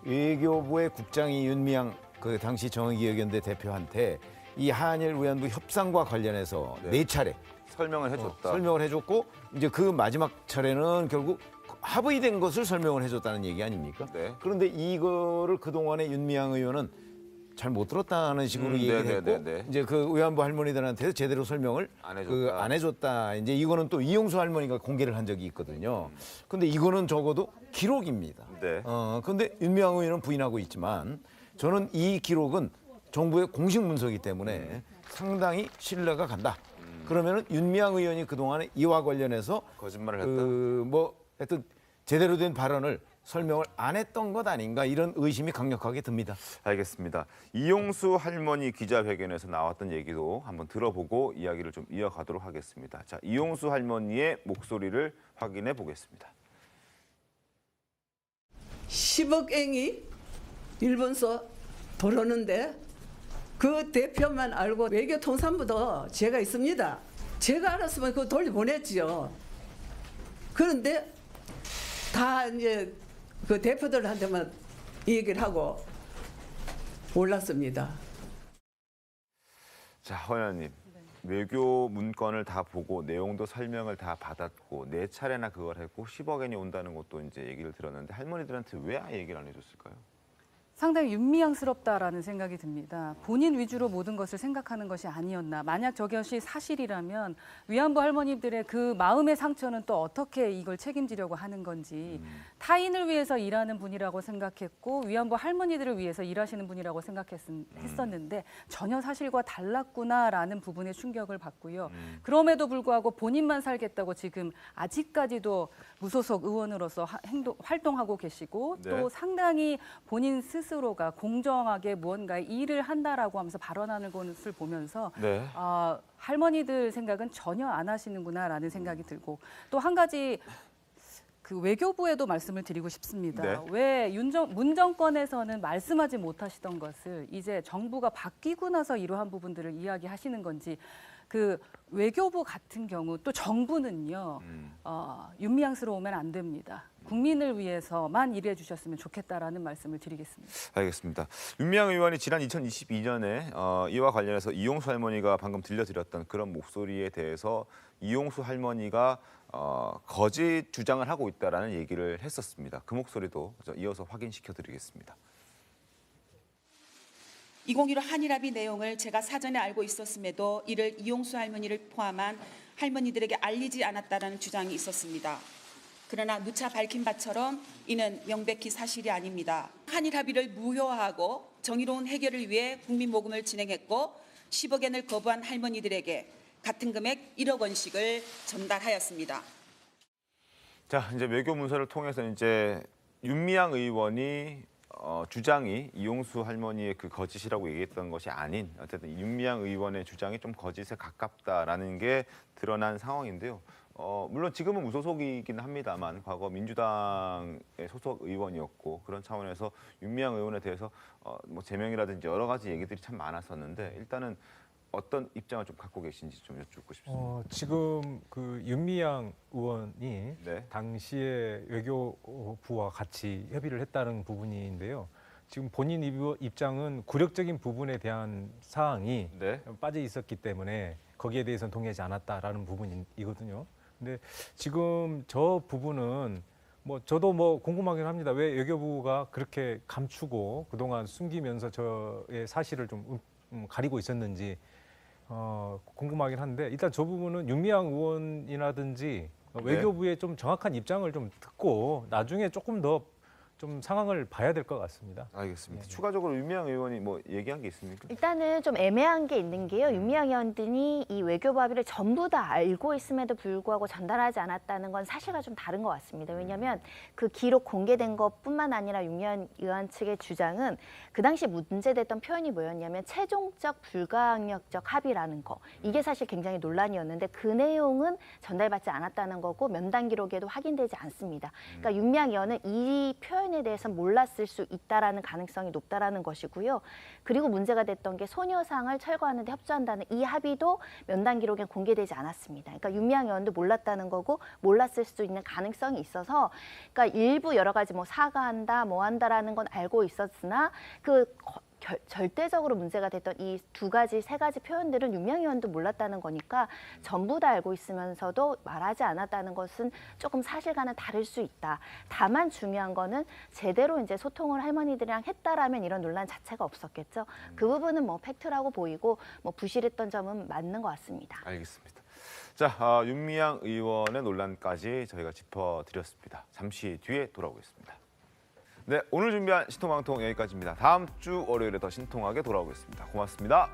외교부의 국장이 윤미향 그 당시 정의기억연대 대표한테 이 한일 위안부 협상과 관련해서 네 차례 설명을 해줬다. 설명을 해줬고 이제 그 마지막 차례는 결국 합의된 것을 설명을 해줬다는 얘기 아닙니까? 네. 그런데 이거를 그동안에 윤미향 의원은 잘 못 들었다는 식으로 얘기를 했고 이제 그 위안부 할머니들한테 제대로 설명을 안 해줬다. 이제 이거는 또 이용수 할머니가 공개를 한 적이 있거든요. 근데 이거는 적어도 기록입니다. 네. 근데 윤미향 의원은 부인하고 있지만 저는 이 기록은 정부의 공식 문서이기 때문에 상당히 신뢰가 간다. 그러면은 윤미향 의원이 그동안에 이와 관련해서 거짓말을 했다. 뭐 하여튼 제대로 된 발언을 설명을 안 했던 것 아닌가 이런 의심이 강력하게 듭니다. 알겠습니다. 이용수 할머니 기자회견에서 나왔던 얘기도 한번 들어보고 이야기를 좀 이어가도록 하겠습니다. 자, 이용수 할머니의 목소리를 확인해 보겠습니다. 10억엔이 일본서 들어오는데 그 대표만 알고 외교통상부도 제가 있습니다. 제가 알았으면 그거 돌려보냈지요. 그런데 다 이제 그 대표들한테만 얘기를 하고 몰랐습니다. 자, 허 의원님. 외교 문건을 다 보고 내용도 설명을 다 받았고 4차례나 그걸 했고 10억엔이 온다는 것도 이제 얘기를 들었는데 할머니들한테 왜 얘기를 안 해줬을까요? 상당히 윤미향스럽다라는 생각이 듭니다. 본인 위주로 모든 것을 생각하는 것이 아니었나. 만약 저것이 사실이라면 위안부 할머니들의 그 마음의 상처는 또 어떻게 이걸 책임지려고 하는 건지 타인을 위해서 일하는 분이라고 생각했고 위안부 할머니들을 위해서 일하시는 분이라고 생각했었는데 전혀 사실과 달랐구나라는 부분에 충격을 받고요. 그럼에도 불구하고 본인만 살겠다고 지금 아직까지도 무소속 의원으로서 활동하고 계시고 네. 또 상당히 본인 스스로가 공정하게 무언가의 일을 한다라고 하면서 발언하는 것을 보면서 네. 할머니들 생각은 전혀 안 하시는구나라는 생각이 들고 또 한 가지 그 외교부에도 말씀을 드리고 싶습니다. 네. 왜 문 정권에서는 말씀하지 못하시던 것을 이제 정부가 바뀌고 나서 이러한 부분들을 이야기하시는 건지 그 외교부 같은 경우 또 정부는요 윤미향스러우면 안 됩니다. 국민을 위해서만 일해 주셨으면 좋겠다라는 말씀을 드리겠습니다. 알겠습니다. 윤미향 의원이 지난 2022년에 이와 관련해서 이용수 할머니가 방금 들려드렸던 그런 목소리에 대해서 이용수 할머니가 거짓 주장을 하고 있다라는 얘기를 했었습니다. 그 목소리도 이어서 확인시켜드리겠습니다. 2015 한일합의 내용을 제가 사전에 알고 있었음에도 이를 이용수 할머니를 포함한 할머니들에게 알리지 않았다는 주장이 있었습니다. 그러나 누차 밝힌 바처럼 이는 명백히 사실이 아닙니다. 한일합의를 무효화하고 정의로운 해결을 위해 국민모금을 진행했고 10억 엔을 거부한 할머니들에게 같은 금액 1억 원씩을 전달하였습니다. 자, 이제 외교 문서를 통해서 이제 윤미향 의원이 주장이 이용수 할머니의 그 거짓이라고 얘기했던 것이 아닌 어쨌든 윤미향 의원의 주장이 좀 거짓에 가깝다라는 게 드러난 상황인데요. 물론 지금은 무소속이긴 합니다만 과거 민주당의 소속 의원이었고 그런 차원에서 윤미향 의원에 대해서 뭐 제명이라든지 여러 가지 얘기들이 참 많았었는데 일단은 어떤 입장을 좀 갖고 계신지 좀 여쭙고 싶습니다. 지금 그 윤미향 의원이 네. 당시에 외교부와 같이 협의를 했다는 부분인데요. 지금 본인 입장은 굴욕적인 부분에 대한 사항이 네. 빠져 있었기 때문에 거기에 대해서는 동의하지 않았다라는 부분이거든요. 근데 지금 저 부분은 뭐 저도 뭐 궁금하긴 합니다. 왜 외교부가 그렇게 감추고 그동안 숨기면서 저의 사실을 좀 가리고 있었는지 궁금하긴 한데 일단 저 부분은 윤미향 의원이라든지 외교부의 좀 정확한 입장을 좀 듣고 나중에 조금 더 좀 상황을 봐야 될 것 같습니다. 알겠습니다. 추가적으로 윤미향 의원이 뭐 얘기한 게 있습니까? 일단은 좀 애매한 게 있는 게요. 윤미향 의원들이 이 외교부 합의를 전부 다 알고 있음에도 불구하고 전달하지 않았다는 건 사실과 좀 다른 것 같습니다. 왜냐하면 그 기록 공개된 것뿐만 아니라 윤미향 의원 측의 주장은 그 당시 문제됐던 표현이 뭐였냐면 최종적 불가항력적 합의라는 거. 이게 사실 굉장히 논란이었는데 그 내용은 전달받지 않았다는 거고 면담 기록에도 확인되지 않습니다. 그러니까 윤미향 의원은 이 표현에 대해서 몰랐을 수 있다라는 가능성이 높다라는 것이고요. 그리고 문제가 됐던 게 소녀상을 철거하는 데 협조한다는 이 합의도 면담 기록에 공개되지 않았습니다. 그러니까 윤미향 의원도 몰랐다는 거고 몰랐을 수 있는 가능성이 있어서 그러니까 일부 여러 가지 뭐 사과한다, 뭐 한다라는 건 알고 있었으나 그 절대적으로 문제가 됐던 이 두 가지, 세 가지 표현들은 윤미향 의원도 몰랐다는 거니까 전부 다 알고 있으면서도 말하지 않았다는 것은 조금 사실과는 다를 수 있다. 다만 중요한 거는 제대로 이제 소통을 할머니들이랑 했다라면 이런 논란 자체가 없었겠죠. 그 부분은 뭐 팩트라고 보이고 뭐 부실했던 점은 맞는 것 같습니다. 알겠습니다. 자, 윤미향 의원의 논란까지 저희가 짚어드렸습니다. 잠시 뒤에 돌아오겠습니다. 네, 오늘 준비한 신통방통 여기까지입니다. 다음 주 월요일에 더 신통하게 돌아오겠습니다. 고맙습니다.